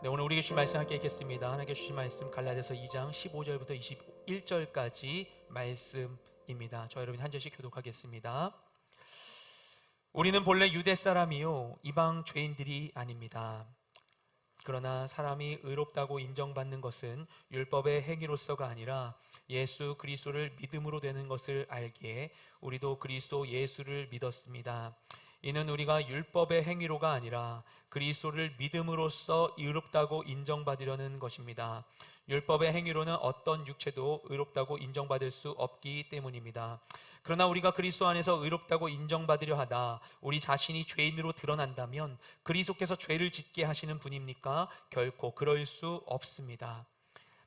네, 오늘 우리에게 주신 말씀 함께 읽겠습니다. 하나님께 주신 말씀 갈라디아서 2장 15절부터 21절까지 말씀입니다. 저 여러분 한 절씩 교독하겠습니다. 우리는 본래 유대 사람이요 이방 죄인들이 아닙니다. 그러나 사람이 의롭다고 인정받는 것은 율법의 행위로서가 아니라 예수 그리스도를 믿음으로 되는 것을 알기에 우리도 그리스도 예수를 믿었습니다. 이는 우리가 율법의 행위로가 아니라 그리스도를 믿음으로써 의롭다고 인정받으려는 것입니다. 율법의 행위로는 어떤 육체도 의롭다고 인정받을 수 없기 때문입니다. 그러나 우리가 그리스도 안에서 의롭다고 인정받으려 하다 우리 자신이 죄인으로 드러난다면 그리스도께서 죄를 짓게 하시는 분입니까? 결코 그럴 수 없습니다.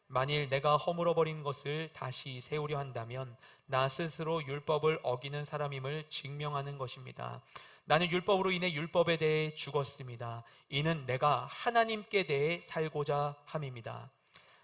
만일 내가 허물어버린 것을 다시 세우려 한다면 나 스스로 율법을 어기는 사람임을 증명하는 것입니다. 나는 율법으로 인해 율법에 대해 죽었습니다. 이는 내가 하나님께 대해 살고자 함입니다.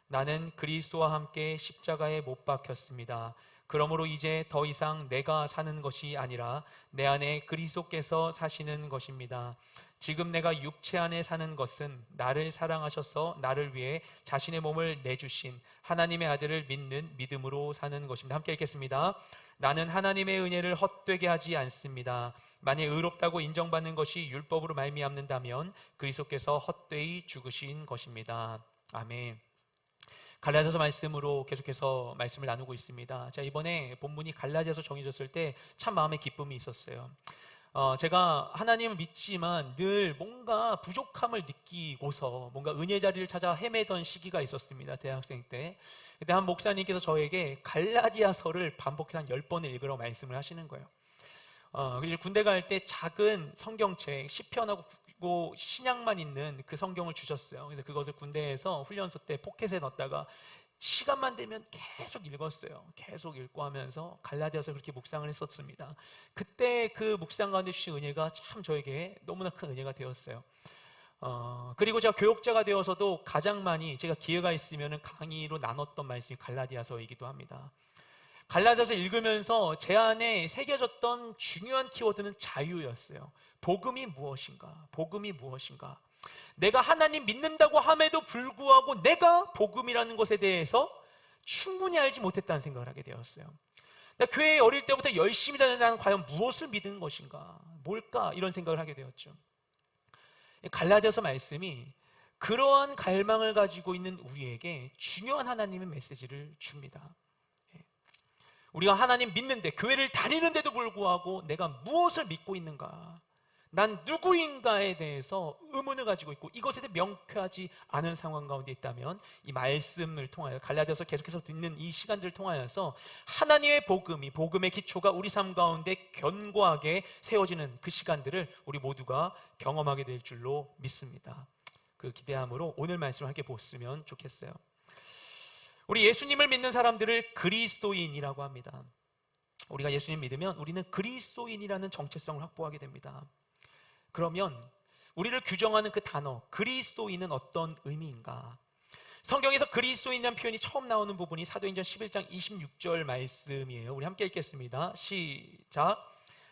나는 그리스도와 함께 십자가에 못 박혔습니다. 그러므로 이제 더 이상 내가 사는 것이 아니라 내 안에 그리스도께서 사시는 것입니다. 지금 내가 육체 안에 사는 것은 나를 사랑하셔서 나를 위해 자신의 몸을 내주신 하나님의 아들을 믿는 믿음으로 사는 것입니다. 함께 읽겠습니다. 나는 하나님의 은혜를 헛되게 하지 않습니다. 만약 의롭다고 인정받는 것이 율법으로 말미암는다면 그리스도께서 헛되이 죽으신 것입니다. 아멘. 갈라디아서 말씀으로 계속해서 말씀을 나누고 있습니다. 자, 이번에 본문이 갈라디아서 정해졌을 때 참 마음에 기쁨이 있었어요. 제가 하나님을 믿지만 늘 뭔가 부족함을 느끼고서 뭔가 은혜 자리를 찾아 헤매던 시기가 있었습니다. 대학생 때. 그때 한 목사님께서 저에게 갈라디아서를 반복해서 한 10번을 읽으라고 말씀을 하시는 거예요. 그래서 군대 갈 때 작은 성경책 10편하고 신약만 있는 그 성경을 주셨어요. 그래서 그것을 군대에서 훈련소 때 포켓에 넣었다가 시간만 되면 계속 읽었어요. 계속 읽고 하면서 갈라디아서 그렇게 묵상을 했었습니다. 그때 그 묵상 가운데 주신 은혜가 참 저에게 너무나 큰 은혜가 되었어요. 그리고 제가 교육자가 되어서도 가장 많이 제가 기회가 있으면 강의로 나눴던 말씀이 갈라디아서이기도 합니다. 갈라디아서 읽으면서 제 안에 새겨졌던 중요한 키워드는 자유였어요. 복음이 무엇인가? 복음이 무엇인가? 내가 하나님 믿는다고 함에도 불구하고 내가 복음이라는 것에 대해서 충분히 알지 못했다는 생각을 하게 되었어요. 교회에 어릴 때부터 열심히 다니는 나는 과연 무엇을 믿는 것인가? 뭘까? 이런 생각을 하게 되었죠. 갈라디아서 말씀이 그러한 갈망을 가지고 있는 우리에게 중요한 하나님의 메시지를 줍니다. 우리가 하나님 믿는데, 교회를 다니는데도 불구하고 내가 무엇을 믿고 있는가? 난 누구인가에 대해서 의문을 가지고 있고 이것에 대해 명쾌하지 않은 상황 가운데 있다면 이 말씀을 통하여 갈라디아서 계속해서 듣는 이 시간들을 통하여서 하나님의 복음이, 복음의 기초가 우리 삶 가운데 견고하게 세워지는 그 시간들을 우리 모두가 경험하게 될 줄로 믿습니다. 그 기대함으로 오늘 말씀을 함께 보았으면 좋겠어요. 우리 예수님을 믿는 사람들을 그리스도인이라고 합니다. 우리가 예수님 믿으면 우리는 그리스도인이라는 정체성을 확보하게 됩니다. 그러면 우리를 규정하는 그 단어 그리스도인은 어떤 의미인가? 성경에서 그리스도인이라는 표현이 처음 나오는 부분이 사도행전 11장 26절 말씀이에요. 우리 함께 읽겠습니다. 시작.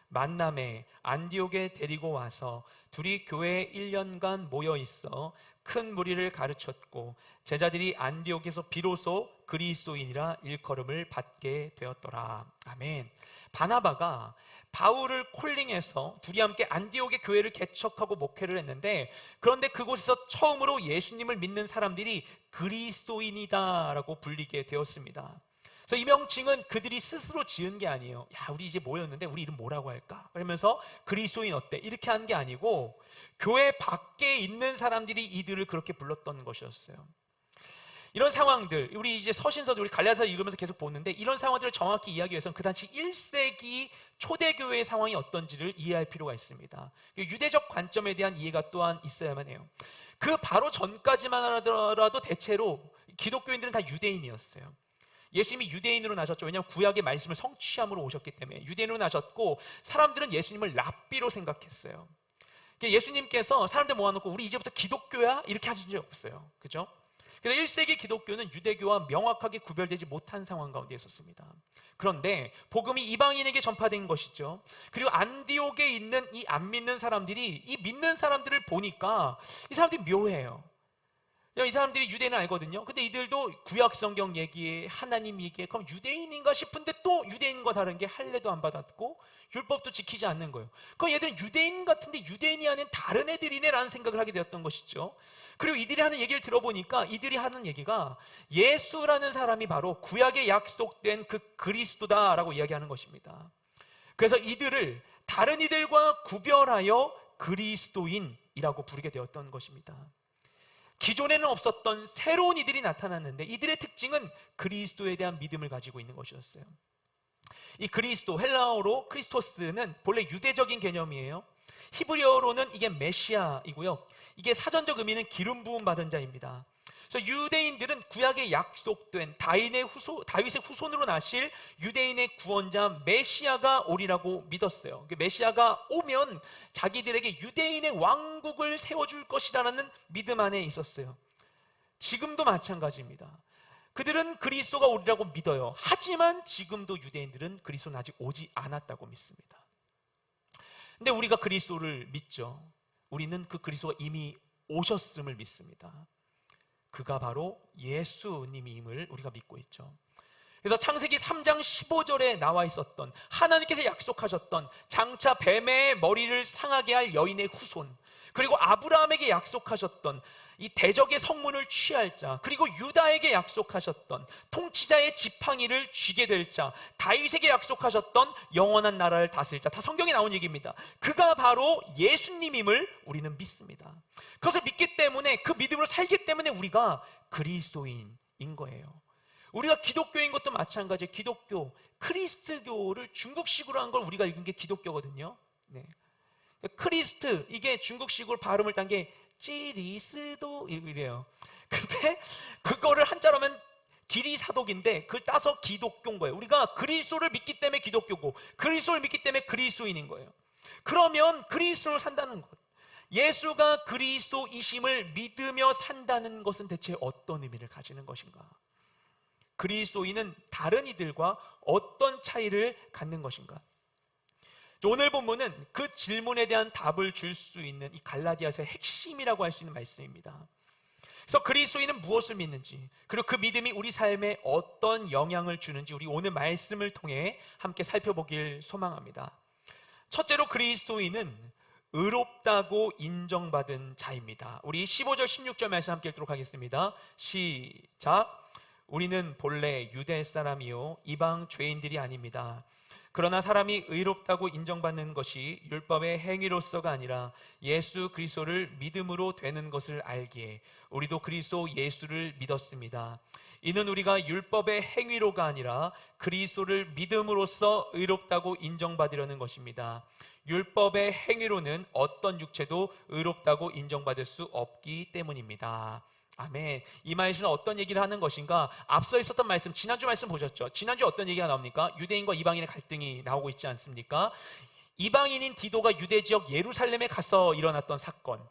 만남에 안디옥에 데리고 와서 둘이 교회에 1년간 모여 있어 큰 무리를 가르쳤고 제자들이 안디옥에서 비로소 그리스도인이라 일컬음을 받게 되었더라. 아멘. 바나바가 바울을 콜링해서 둘이 함께 안디옥의 교회를 개척하고 목회를 했는데, 그런데 그곳에서 처음으로 예수님을 믿는 사람들이 그리스도인이다라고 불리게 되었습니다. 그래서 이 명칭은 그들이 스스로 지은 게 아니에요. 야, 우리 이제 모였는데 우리 이름 뭐라고 할까? 그러면서 그리스도인 어때? 이렇게 한 게 아니고 교회 밖에 있는 사람들이 이들을 그렇게 불렀던 것이었어요. 이런 상황들, 우리 이제 서신서도 우리 갈라디아서 읽으면서 계속 보는데 이런 상황들을 정확히 이해하기 위해서는 그 당시 1세기 초대교회의 상황이 어떤지를 이해할 필요가 있습니다. 유대적 관점에 대한 이해가 또한 있어야만 해요. 그 바로 전까지만 하더라도 대체로 기독교인들은 다 유대인이었어요. 예수님이 유대인으로 나셨죠. 왜냐하면 구약의 말씀을 성취함으로 오셨기 때문에 유대인으로 나셨고, 사람들은 예수님을 랍비로 생각했어요. 예수님께서 사람들 모아놓고 우리 이제부터 기독교야? 이렇게 하신 적이 없어요. 그죠? 그래서 1세기 기독교는 유대교와 명확하게 구별되지 못한 상황 가운데 있었습니다. 그런데 복음이 이방인에게 전파된 것이죠. 그리고 안디옥에 있는 이 안 믿는 사람들이 이 믿는 사람들을 보니까 이 사람들이 묘해요. 이 사람들이 유대인을 알거든요. 근데 이들도 구약 성경 얘기에 하나님 얘기에 그럼 유대인인가 싶은데 또 유대인과 다른 게 할례도 안 받았고 율법도 지키지 않는 거예요. 그럼 얘들은 유대인 같은데 유대인이 아닌 다른 애들이네라는 생각을 하게 되었던 것이죠. 그리고 이들이 하는 얘기를 들어보니까 이들이 하는 얘기가 예수라는 사람이 바로 구약에 약속된 그 그리스도다라고 이야기하는 것입니다. 그래서 이들을 다른 이들과 구별하여 그리스도인이라고 부르게 되었던 것입니다. 기존에는 없었던 새로운 이들이 나타났는데 이들의 특징은 그리스도에 대한 믿음을 가지고 있는 것이었어요. 이 그리스도, 헬라어로 크리스토스는 본래 유대적인 개념이에요. 히브리어로는 이게 메시아이고요. 이게 사전적 의미는 기름 부음 받은 자입니다. 그래서 유대인들은 구약에 약속된 다윗의 후손으로 나실 유대인의 구원자 메시아가 오리라고 믿었어요. 메시아가 오면 자기들에게 유대인의 왕국을 세워줄 것이라는 믿음 안에 있었어요. 지금도 마찬가지입니다. 그들은 그리스도가 오리라고 믿어요. 하지만 지금도 유대인들은 그리스도는 아직 오지 않았다고 믿습니다. 근데 우리가 그리스도를 믿죠. 우리는 그 그리스도가 이미 오셨음을 믿습니다. 그가 바로 예수님임을 우리가 믿고 있죠. 그래서 창세기 3장 15절에 나와 있었던 하나님께서 약속하셨던 장차 뱀의 머리를 상하게 할 여인의 후손, 그리고 아브라함에게 약속하셨던 이 대적의 성문을 취할 자, 그리고 유다에게 약속하셨던 통치자의 지팡이를 쥐게 될 자, 다윗에게 약속하셨던 영원한 나라를 다스릴 자, 다 성경에 나온 얘기입니다. 그가 바로 예수님임을 우리는 믿습니다. 그것을 믿기 때문에, 그 믿음으로 살기 때문에 우리가 그리스도인인 거예요. 우리가 기독교인 것도 마찬가지예요. 기독교, 크리스트교를 중국식으로 한 걸 우리가 읽은 게 기독교거든요. 네. 크리스트, 이게 중국식으로 발음을 딴 게 찌리스도 이래요. 근데 그거를 한자로 하면 기리사독인데 그걸 따서 기독교인 거예요. 우리가 그리스도를 믿기 때문에 기독교고 그리스도를 믿기 때문에 그리스도인인 거예요. 그러면 그리스도를 산다는 것, 예수가 그리스도이심을 믿으며 산다는 것은 대체 어떤 의미를 가지는 것인가? 그리스도인은 다른 이들과 어떤 차이를 갖는 것인가? 오늘 본문은 그 질문에 대한 답을 줄 수 있는 이 갈라디아서의 핵심이라고 할 수 있는 말씀입니다. 그래서 그리스도인은 무엇을 믿는지, 그리고 그 믿음이 우리 삶에 어떤 영향을 주는지 우리 오늘 말씀을 통해 함께 살펴보길 소망합니다. 첫째로 그리스도인은 의롭다고 인정받은 자입니다. 우리 15절 16절 말씀 함께 읽도록 하겠습니다. 시작. 우리는 본래 유대 사람이요 이방 죄인들이 아닙니다. 그러나 사람이 의롭다고 인정받는 것이 율법의 행위로서가 아니라 예수 그리스도를 믿음으로 되는 것을 알기에 우리도 그리스도 예수를 믿었습니다. 이는 우리가 율법의 행위로가 아니라 그리스도를 믿음으로써 의롭다고 인정받으려는 것입니다. 율법의 행위로는 어떤 육체도 의롭다고 인정받을 수 없기 때문입니다. 아멘. 이 말씀은 어떤 얘기를 하는 것인가? 앞서 있었던 말씀, 지난주 말씀 보셨죠? 지난주 어떤 얘기가 나옵니까? 유대인과 이방인의 갈등이 나오고 있지 않습니까? 이방인인 디도가 유대 지역 예루살렘에 가서 일어났던 사건,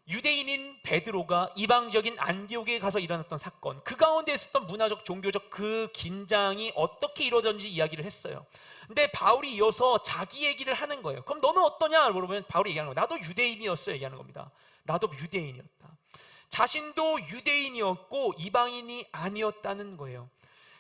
유대인인 베드로가 이방 지역인 안디옥에 가서 일어났던 사건, 그 가운데 있었던 문화적, 종교적 그 긴장이 어떻게 이루어졌는지 이야기를 했어요. 근데 바울이 이어서 자기 얘기를 하는 거예요. 그럼 너는 어떠냐? 물어보면 바울이 얘기하는 거예요. 나도 유대인이었어 얘기하는 겁니다. 나도 유대인이었다. 자신도 유대인이었고 이방인이 아니었다는 거예요.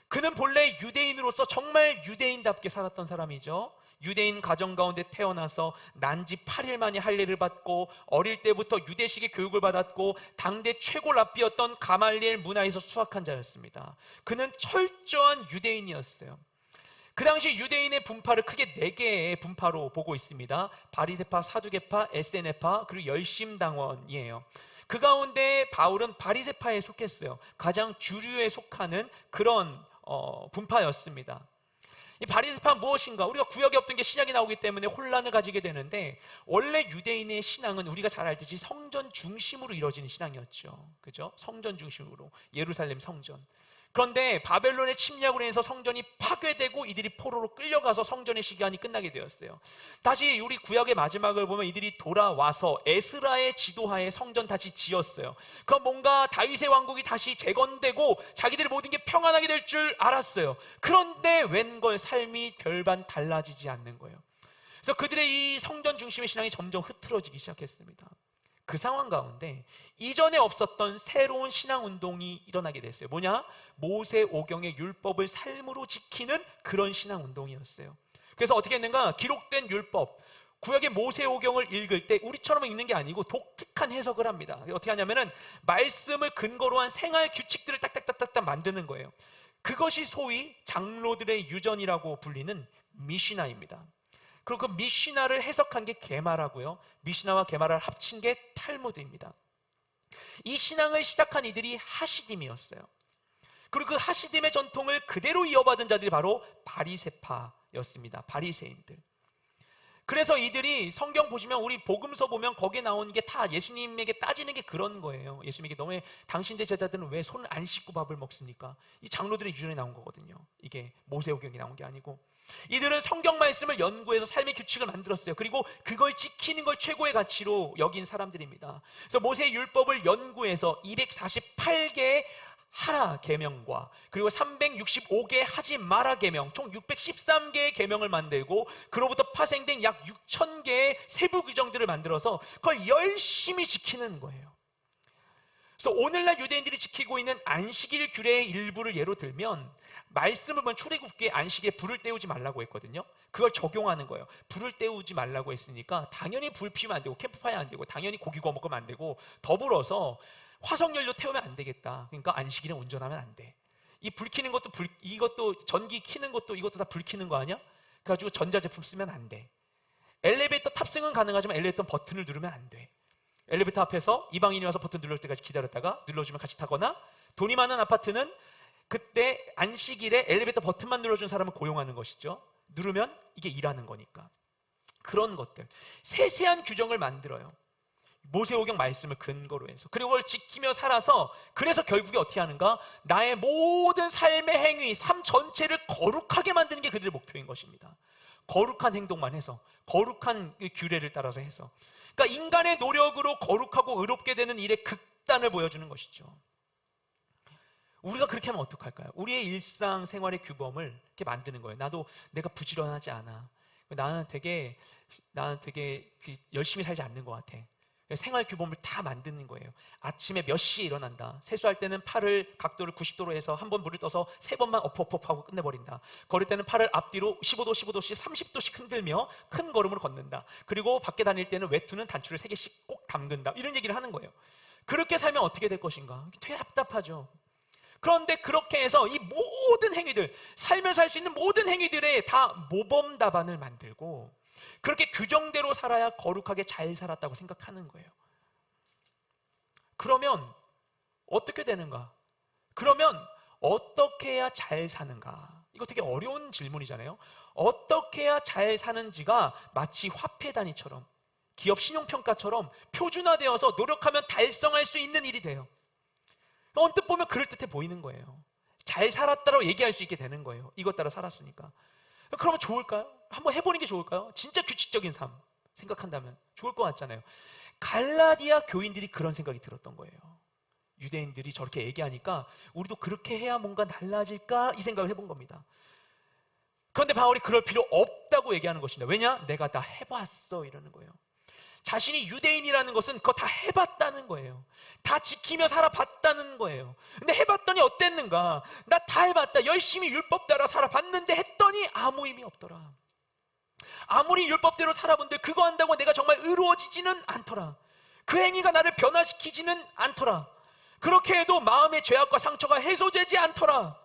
그는 본래 유대인으로서 정말 유대인답게 살았던 사람이죠. 유대인 가정 가운데 태어나서 난지 8일 만에 할례를 받고 어릴 때부터 유대식의 교육을 받았고 당대 최고 랍비였던 가말리엘 문화에서 수학한 자였습니다. 그는 철저한 유대인이었어요. 그 당시 유대인의 분파를 크게 4개의 분파로 보고 있습니다. 바리새파, 사두개파, 에세네파, 그리고 열심당원이에요. 그 가운데 바울은 바리새파에 속했어요. 가장 주류에 속하는 그런 분파였습니다. 이 바리새파는 무엇인가? 우리가 구역에 없던 게 신약이 나오기 때문에 혼란을 가지게 되는데, 원래 유대인의 신앙은 우리가 잘 알듯이 성전 중심으로 이루어지는 신앙이었죠. 그죠? 성전 중심으로, 예루살렘 성전. 그런데 바벨론의 침략으로 인해서 성전이 파괴되고 이들이 포로로 끌려가서 성전의 시간이 끝나게 되었어요. 다시 우리 구약의 마지막을 보면 이들이 돌아와서 에스라의 지도하에 성전 다시 지었어요. 그럼 뭔가 다윗의 왕국이 다시 재건되고 자기들의 모든 게 평안하게 될 줄 알았어요. 그런데 웬걸 삶이 별반 달라지지 않는 거예요. 그래서 그들의 이 성전 중심의 신앙이 점점 흐트러지기 시작했습니다. 그 상황 가운데 이전에 없었던 새로운 신앙 운동이 일어나게 됐어요. 뭐냐? 모세오경의 율법을 삶으로 지키는 그런 신앙 운동이었어요. 그래서 어떻게 했는가? 기록된 율법, 구약의 모세오경을 읽을 때 우리처럼 읽는 게 아니고 독특한 해석을 합니다. 어떻게 하냐면은 말씀을 근거로 한 생활 규칙들을 딱딱딱딱 만드는 거예요. 그것이 소위 장로들의 유전이라고 불리는 미시나입니다. 그리고 그 미시나를 해석한 게 게마라고요. 미시나와 게마라를 합친 게 탈무드입니다. 이 신앙을 시작한 이들이 하시딤이었어요. 그리고 그 하시딤의 전통을 그대로 이어받은 자들이 바로 바리새파였습니다. 바리새인들. 그래서 이들이 성경 보시면, 우리 복음서 보면 거기에 나오는 게 다 예수님에게 따지는 게 그런 거예요. 예수님에게 너무 당신의 제자들은 왜 손을 안 씻고 밥을 먹습니까? 이 장로들의 유전에 나온 거거든요. 이게 모세오경이 나온 게 아니고. 이들은 성경 말씀을 연구해서 삶의 규칙을 만들었어요. 그리고 그걸 지키는 걸 최고의 가치로 여긴 사람들입니다. 그래서 모세의 율법을 연구해서 248개의 하라 계명과 그리고 365개 하지 마라 계명, 총 613개의 계명을 만들고 그로부터 파생된 약 6,000개의 세부 규정들을 만들어서 그걸 열심히 지키는 거예요. 그래서 오늘날 유대인들이 지키고 있는 안식일 규례의 일부를 예로 들면, 말씀을 보면 출애굽기에 안식에 불을 때우지 말라고 했거든요. 그걸 적용하는 거예요. 불을 때우지 말라고 했으니까 당연히 불 피우면 안 되고 캠프파이어 안 되고 당연히 고기 구워 먹으면 안 되고, 더불어서 화석연료 태우면 안 되겠다. 그러니까 안식일에 운전하면 안 돼. 이 불 켜는 것도 이것도 전기 켜는 것도 이것도 다 불 켜는 거 아니야? 그래가지고 전자제품 쓰면 안 돼. 엘리베이터 탑승은 가능하지만 엘리베이터 버튼을 누르면 안 돼. 엘리베이터 앞에서 이방인이 와서 버튼 눌러줄 때까지 기다렸다가 눌러주면 같이 타거나, 돈이 많은 아파트는 그때 안식일에 엘리베이터 버튼만 눌러준 사람을 고용하는 것이죠. 누르면 이게 일하는 거니까. 그런 것들, 세세한 규정을 만들어요. 모세오경 말씀을 근거로 해서. 그리고 그걸 지키며 살아서, 그래서 결국에 어떻게 하는가? 나의 모든 삶의 행위, 삶 전체를 거룩하게 만드는 게 그들의 목표인 것입니다. 거룩한 행동만 해서, 거룩한 규례를 따라서 해서. 그러니까 인간의 노력으로 거룩하고 의롭게 되는 일의 극단을 보여주는 것이죠. 우리가 그렇게 하면 어떡할까요? 우리의 일상생활의 규범을 이렇게 만드는 거예요. 나도 내가 부지런하지 않아. 나는 되게 열심히 살지 않는 것 같아. 생활 규범을 다 만드는 거예요. 아침에 몇 시에 일어난다. 세수할 때는 팔을 각도를 90도로 해서 한 번 물을 떠서 3번만 엎하고 끝내버린다. 걸을 때는 팔을 앞뒤로 15도, 30도씩 흔들며 큰 걸음으로 걷는다. 그리고 밖에 다닐 때는 외투는 단추를 3개씩 꼭 담근다. 이런 얘기를 하는 거예요. 그렇게 살면 어떻게 될 것인가? 되게 답답하죠. 그런데 그렇게 해서 이 모든 행위들, 살면서 할 수 있는 모든 행위들에 다 모범 답안을 만들고, 그렇게 규정대로 살아야 거룩하게 잘 살았다고 생각하는 거예요. 그러면 어떻게 되는가? 그러면 어떻게 해야 잘 사는가? 이거 되게 어려운 질문이잖아요. 어떻게 해야 잘 사는지가 마치 화폐 단위처럼, 기업 신용평가처럼 표준화되어서 노력하면 달성할 수 있는 일이 돼요. 언뜻 보면 그럴듯해 보이는 거예요. 잘 살았다고 얘기할 수 있게 되는 거예요. 이것 따라 살았으니까. 그러면 좋을까요? 한번 해보는 게 좋을까요? 진짜 규칙적인 삶 생각한다면 좋을 것 같잖아요. 갈라디아 교인들이 그런 생각이 들었던 거예요. 유대인들이 저렇게 얘기하니까 우리도 그렇게 해야 뭔가 달라질까? 이 생각을 해본 겁니다. 그런데 바울이 그럴 필요 없다고 얘기하는 것입니다. 왜냐? 내가 다 해봤어, 이러는 거예요. 자신이 유대인이라는 것은 그거 다 해봤다는 거예요. 다 지키며 살아봤다는 거예요. 근데 해봤더니 어땠는가? 나 다 해봤다. 열심히 율법 따라 살아봤는데 했더니 아무 의미 없더라. 아무리 율법대로 살아본들 그거 한다고 내가 정말 의로워지지는 않더라. 그 행위가 나를 변화시키지는 않더라. 그렇게 해도 마음의 죄악과 상처가 해소되지 않더라.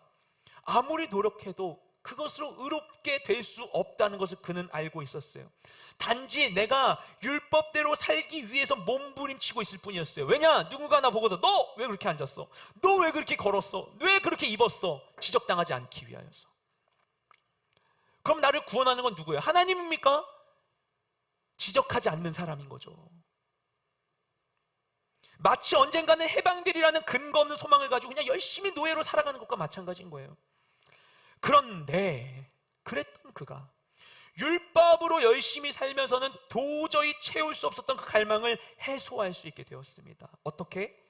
아무리 노력해도 그것으로 의롭게 될 수 없다는 것을 그는 알고 있었어요. 단지 내가 율법대로 살기 위해서 몸부림치고 있을 뿐이었어요. 왜냐? 누군가 나 보고도 너 왜 그렇게 앉았어? 너 왜 그렇게 걸었어? 왜 그렇게 입었어? 지적당하지 않기 위하여서. 그럼 나를 구원하는 건 누구예요? 하나님입니까? 지적하지 않는 사람인 거죠. 마치 언젠가는 해방되리라는 근거 없는 소망을 가지고 그냥 열심히 노예로 살아가는 것과 마찬가지인 거예요. 그런데 그랬던 그가 율법으로 열심히 살면서는 도저히 채울 수 없었던 그 갈망을 해소할 수 있게 되었습니다. 어떻게?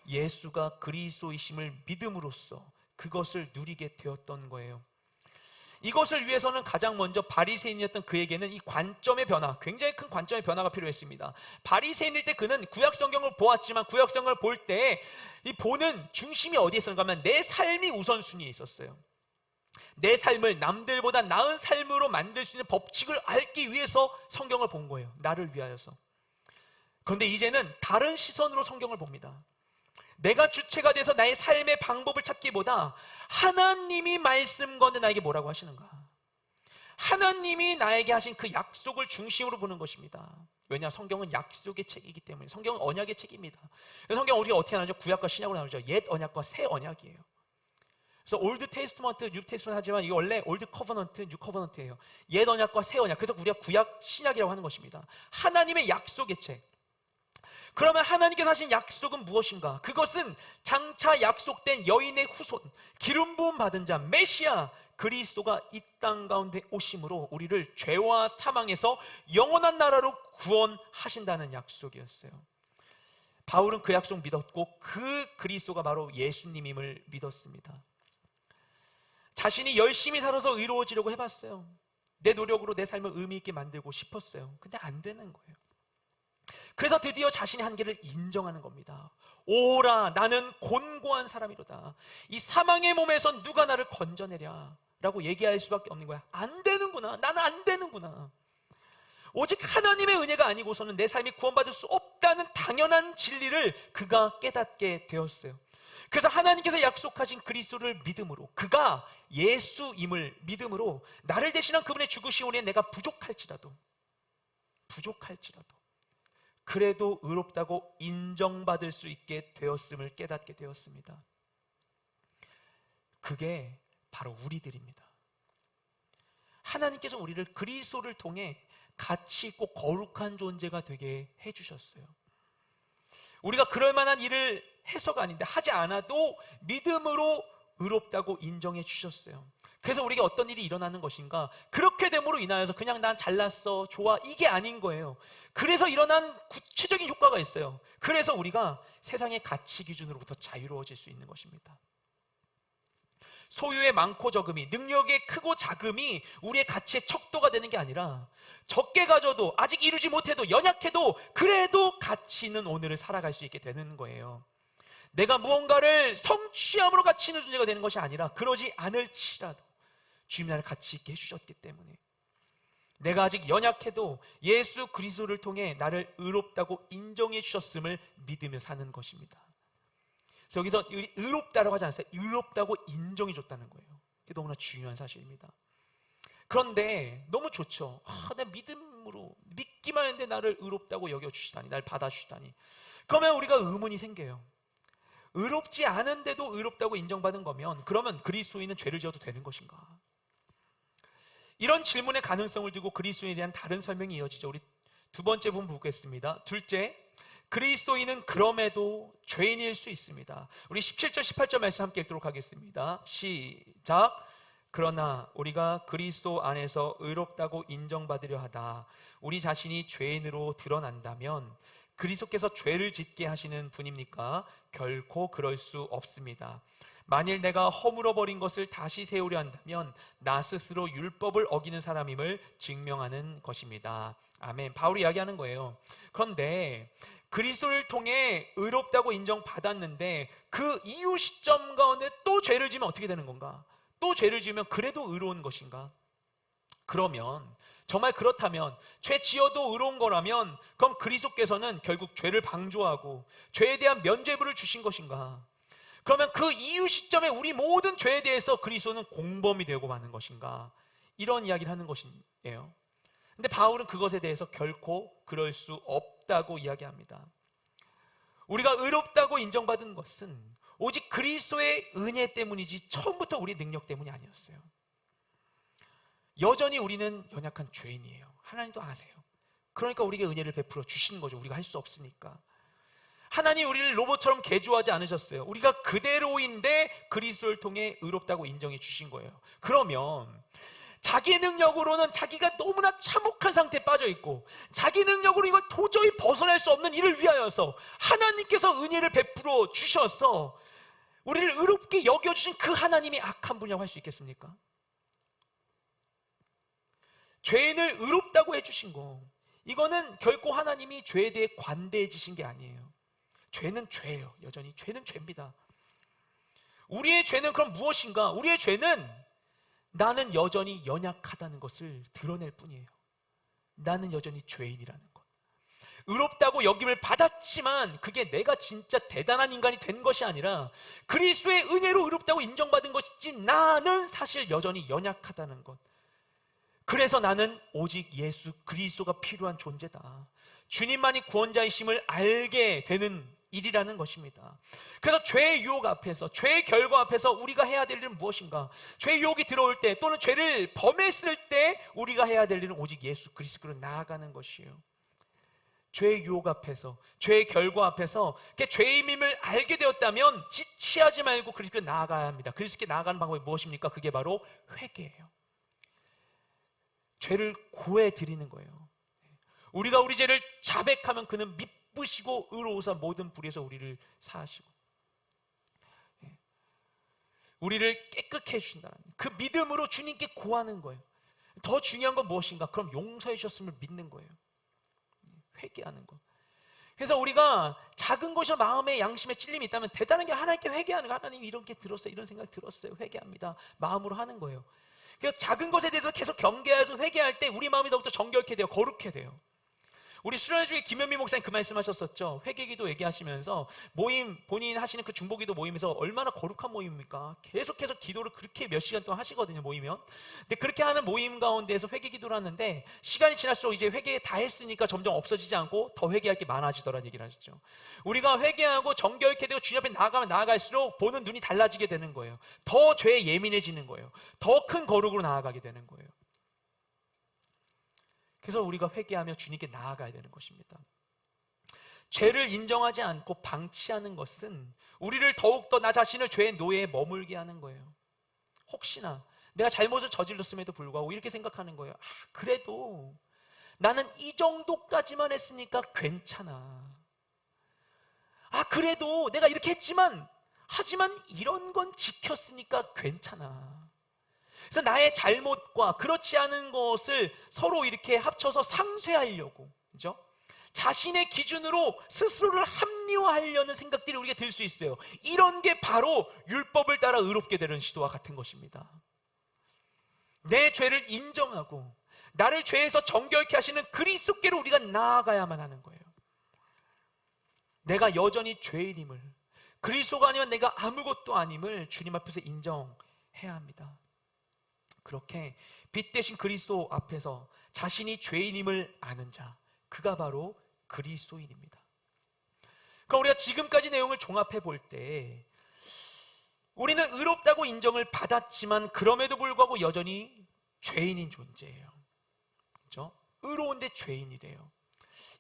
예수가 그리스도이심을 믿음으로써 그것을 누리게 되었던 거예요. 이것을 위해서는 가장 먼저 바리새인이었던 그에게는 이 관점의 변화, 굉장히 큰 관점의 변화가 필요했습니다. 바리새인일 때 그는 구약 성경을 보았지만 구약 성경을 볼 때 이 보는 중심이 어디에 있었는가 하면 내 삶이 우선순위에 있었어요. 내 삶을 남들보다 나은 삶으로 만들 수 있는 법칙을 알기 위해서 성경을 본 거예요. 나를 위하여서. 그런데 이제는 다른 시선으로 성경을 봅니다. 내가 주체가 돼서 나의 삶의 방법을 찾기보다 하나님이 말씀 건데 나에게 뭐라고 하시는가, 하나님이 나에게 하신 그 약속을 중심으로 보는 것입니다. 왜냐? 성경은 약속의 책이기 때문에. 성경은 언약의 책입니다. 성경은 우리가 어떻게 나누죠? 구약과 신약으로 나누죠. 옛 언약과 새 언약이에요. 그래서 올드 테스트먼트, 뉴 테스트먼트 하지만 이게 원래 올드 커버넌트, 뉴 커버넌트예요. 옛 언약과 새 언약. 그래서 우리가 구약, 신약이라고 하는 것입니다. 하나님의 약속의 책. 그러면 하나님께서 하신 약속은 무엇인가? 그것은 장차 약속된 여인의 후손, 기름 부음 받은 자 메시아 그리스도가 이 땅 가운데 오심으로 우리를 죄와 사망에서 영원한 나라로 구원하신다는 약속이었어요. 바울은 그 약속 믿었고 그 그리스도가 바로 예수님임을 믿었습니다. 자신이 열심히 살아서 의로워지려고 해봤어요. 내 노력으로 내 삶을 의미 있게 만들고 싶었어요. 근데 안 되는 거예요. 그래서 드디어 자신의 한계를 인정하는 겁니다. 오라, 나는 곤고한 사람이로다. 이 사망의 몸에서 누가 나를 건져내랴 라고 얘기할 수밖에 없는 거야. 안 되는구나. 나는 안 되는구나. 오직 하나님의 은혜가 아니고서는 내 삶이 구원받을 수 없다는 당연한 진리를 그가 깨닫게 되었어요. 그래서 하나님께서 약속하신 그리스도를 믿음으로, 그가 예수임을 믿음으로 나를 대신한 그분의 죽으심으로 내가 부족할지라도 그래도 의롭다고 인정받을 수 있게 되었음을 깨닫게 되었습니다. 그게 바로 우리들입니다. 하나님께서 우리를 그리스도를 통해 가치 있고 거룩한 존재가 되게 해주셨어요. 우리가 그럴 만한 일을 해서가 아닌데 하지 않아도 믿음으로 의롭다고 인정해 주셨어요. 그래서 우리에게 어떤 일이 일어나는 것인가? 그렇게 됨으로 인하여서 그냥 난 잘났어, 좋아, 이게 아닌 거예요. 그래서 일어난 구체적인 효과가 있어요. 그래서 우리가 세상의 가치 기준으로부터 자유로워질 수 있는 것입니다. 소유의 많고 적음이, 능력의 크고 작음이 우리의 가치의 척도가 되는 게 아니라 적게 가져도, 아직 이루지 못해도, 연약해도 그래도 가치 있는 오늘을 살아갈 수 있게 되는 거예요. 내가 무언가를 성취함으로 가치 있는 존재가 되는 것이 아니라 그러지 않을지라도 주님 나를 가치 있게 해주셨기 때문에, 내가 아직 연약해도 예수 그리스도를 통해 나를 의롭다고 인정해 주셨음을 믿으며 사는 것입니다. 그래서 여기서 의롭다라고 하지 않았어요. 의롭다고 인정해 줬다는 거예요. 그게 너무나 중요한 사실입니다. 그런데 너무 좋죠. 내 믿음으로 믿기만 했는데 나를 의롭다고 여겨주시다니, 나를 받아주시다니. 그러면 우리가 의문이 생겨요. 의롭지 않은데도 의롭다고 인정받은 거면 그러면 그리스도인은 죄를 지어도 되는 것인가? 이런 질문의 가능성을 두고 그리스도인에 대한 다른 설명이 이어지죠. 우리 두 번째 부분 보겠습니다. 둘째, 그리스도인은 그럼에도 죄인일 수 있습니다. 우리 17절 18절 말씀 함께 읽도록 하겠습니다. 시작. 그러나 우리가 그리스도 안에서 의롭다고 인정받으려 하다 우리 자신이 죄인으로 드러난다면 그리스도께서 죄를 짓게 하시는 분입니까? 결코 그럴 수 없습니다. 만일 내가 허물어버린 것을 다시 세우려 한다면 나 스스로 율법을 어기는 사람임을 증명하는 것입니다. 아멘. 바울이 이야기하는 거예요. 그런데 그리스도를 통해 의롭다고 인정받았는데 그 이후 시점 가운데 또 죄를 지면 어떻게 되는 건가? 또 죄를 지으면 그래도 의로운 것인가? 그러면 정말 그렇다면 죄 지어도 의로운 거라면 그럼 그리스도께서는 결국 죄를 방조하고 죄에 대한 면죄부를 주신 것인가? 그러면 그 이후 시점에 우리 모든 죄에 대해서 그리스도는 공범이 되고 마는 것인가? 이런 이야기를 하는 것이에요. 근데 바울은 그것에 대해서 결코 그럴 수 없다고 이야기합니다. 우리가 의롭다고 인정받은 것은 오직 그리스도의 은혜 때문이지 처음부터 우리의 능력 때문이 아니었어요. 여전히 우리는 연약한 죄인이에요. 하나님도 아세요. 그러니까 우리에게 은혜를 베풀어 주시는 거죠. 우리가 할 수 없으니까. 하나님 우리를 로봇처럼 개조하지 않으셨어요. 우리가 그대로인데 그리스도를 통해 의롭다고 인정해 주신 거예요. 그러면 자기 능력으로는 자기가 너무나 참혹한 상태에 빠져 있고 자기 능력으로 이걸 도저히 벗어날 수 없는 일을 위하여서 하나님께서 은혜를 베풀어 주셔서 우리를 의롭게 여겨주신 그 하나님이 악한 분이라고 할 수 있겠습니까? 죄인을 의롭다고 해주신 거, 이거는 결코 하나님이 죄에 대해 관대해지신 게 아니에요. 죄는 죄예요. 여전히 죄는 죄입니다. 우리의 죄는 그럼 무엇인가? 우리의 죄는 나는 여전히 연약하다는 것을 드러낼 뿐이에요. 나는 여전히 죄인이라는 것. 의롭다고 여김을 받았지만 그게 내가 진짜 대단한 인간이 된 것이 아니라 그리스도의 은혜로 의롭다고 인정받은 것이지, 나는 사실 여전히 연약하다는 것. 그래서 나는 오직 예수 그리스도가 필요한 존재다. 주님만이 구원자이심을 알게 되는 일이라는 것입니다. 그래서 죄의 유혹 앞에서, 죄의 결과 앞에서 우리가 해야 될 일은 무엇인가? 죄의 유혹이 들어올 때, 또는 죄를 범했을 때 우리가 해야 될 일은 오직 예수 그리스도로 나아가는 것이에요. 죄의 유혹 앞에서, 죄의 결과 앞에서 죄임임을 알게 되었다면 지체하지 말고 그리스도께 나아가야 합니다. 그리스도께 나아가는 방법이 무엇입니까? 그게 바로 회개예요. 죄를 고해 드리는 거예요. 우리가 우리 죄를 자백하면 그는 미쁘시고 의로우사 모든 불의에서 우리를 사하시고 우리를 깨끗게 해주신다는 그 믿음으로 주님께 고하는 거예요. 더 중요한 건 무엇인가? 그럼 용서해 주셨음을 믿는 거예요. 회개하는 거. 그래서 우리가 작은 것이 마음에 양심에 찔림이 있다면 대단한 게 하나님께 회개하는 거. 하나님 이런 게 들었어요, 이런 생각 들었어요, 회개합니다. 마음으로 하는 거예요. 그래서 작은 것에 대해서 계속 경계해서 회개할 때 우리 마음이 더욱더 정결케 돼요. 거룩해 돼요. 우리 수련회 중에 김현미 목사님 그 말씀하셨었죠. 회개기도 얘기하시면서 모임, 본인 하시는 그 중보기도 모임에서 얼마나 거룩한 모임입니까? 계속해서 기도를 그렇게 몇 시간 동안 하시거든요, 모이면. 근데 그렇게 하는 모임 가운데에서 회개기도를 하는데 시간이 지날수록 이제 회개 다 했으니까 점점 없어지지 않고 더 회개할 게 많아지더라는 얘기를 하셨죠. 우리가 회개하고 정결케 되고 주님 앞에 나아가면 나아갈수록 보는 눈이 달라지게 되는 거예요. 더 죄에 예민해지는 거예요. 더 큰 거룩으로 나아가게 되는 거예요. 그래서 우리가 회개하며 주님께 나아가야 되는 것입니다. 죄를 인정하지 않고 방치하는 것은 우리를 더욱더 나 자신을 죄의 노예에 머물게 하는 거예요. 혹시나 내가 잘못을 저질렀음에도 불구하고 이렇게 생각하는 거예요. 그래도 나는 이 정도까지만 했으니까 괜찮아. 그래도 내가 이렇게 했지만, 하지만 이런 건 지켰으니까 괜찮아. 그래서 나의 잘못과 그렇지 않은 것을 서로 이렇게 합쳐서 상쇄하려고, 그죠? 자신의 기준으로 스스로를 합리화하려는 생각들이 우리가 들 수 있어요. 이런 게 바로 율법을 따라 의롭게 되는 시도와 같은 것입니다. 내 죄를 인정하고 나를 죄에서 정결케 하시는 그리스도께로 우리가 나아가야만 하는 거예요. 내가 여전히 죄인임을, 그리스도가 아니면 내가 아무것도 아님을 주님 앞에서 인정해야 합니다. 그렇게 빛 대신 그리스도 앞에서 자신이 죄인임을 아는 자, 그가 바로 그리스도인입니다. 그러니까 우리가 지금까지 내용을 종합해 볼 때 우리는 의롭다고 인정을 받았지만 그럼에도 불구하고 여전히 죄인인 존재예요. 그렇죠? 의로운데 죄인이래요.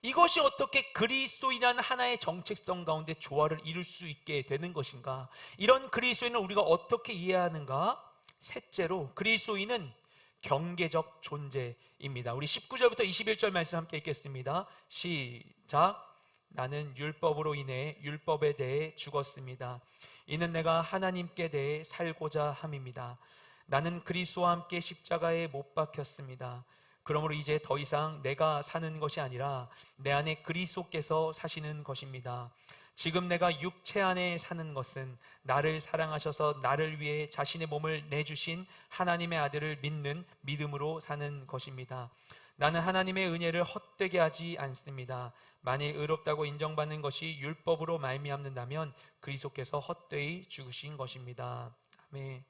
이것이 어떻게 그리스도인이라는 하나의 정체성 가운데 조화를 이룰 수 있게 되는 것인가? 이런 그리스도인을 우리가 어떻게 이해하는가? 셋째로, 그리스도인은 경계적 존재입니다. 우리 19절부터 21절 말씀 함께 읽겠습니다. 시작. 나는 율법으로 인해 율법에 대해 죽었습니다. 이는 내가 하나님께 대해 살고자 함입니다. 나는 그리스도와 함께 십자가에 못 박혔습니다. 그러므로 이제 더 이상 내가 사는 것이 아니라 내 안에 그리스도께서 사시는 것입니다. 지금 내가 육체 안에 사는 것은 나를 사랑하셔서 나를 위해 자신의 몸을 내주신 하나님의 아들을 믿는 믿음으로 사는 것입니다. 나는 하나님의 은혜를 헛되게 하지 않습니다. 만일 의롭다고 인정받는 것이 율법으로 말미암는다면 그리스도께서 헛되이 죽으신 것입니다. 아멘.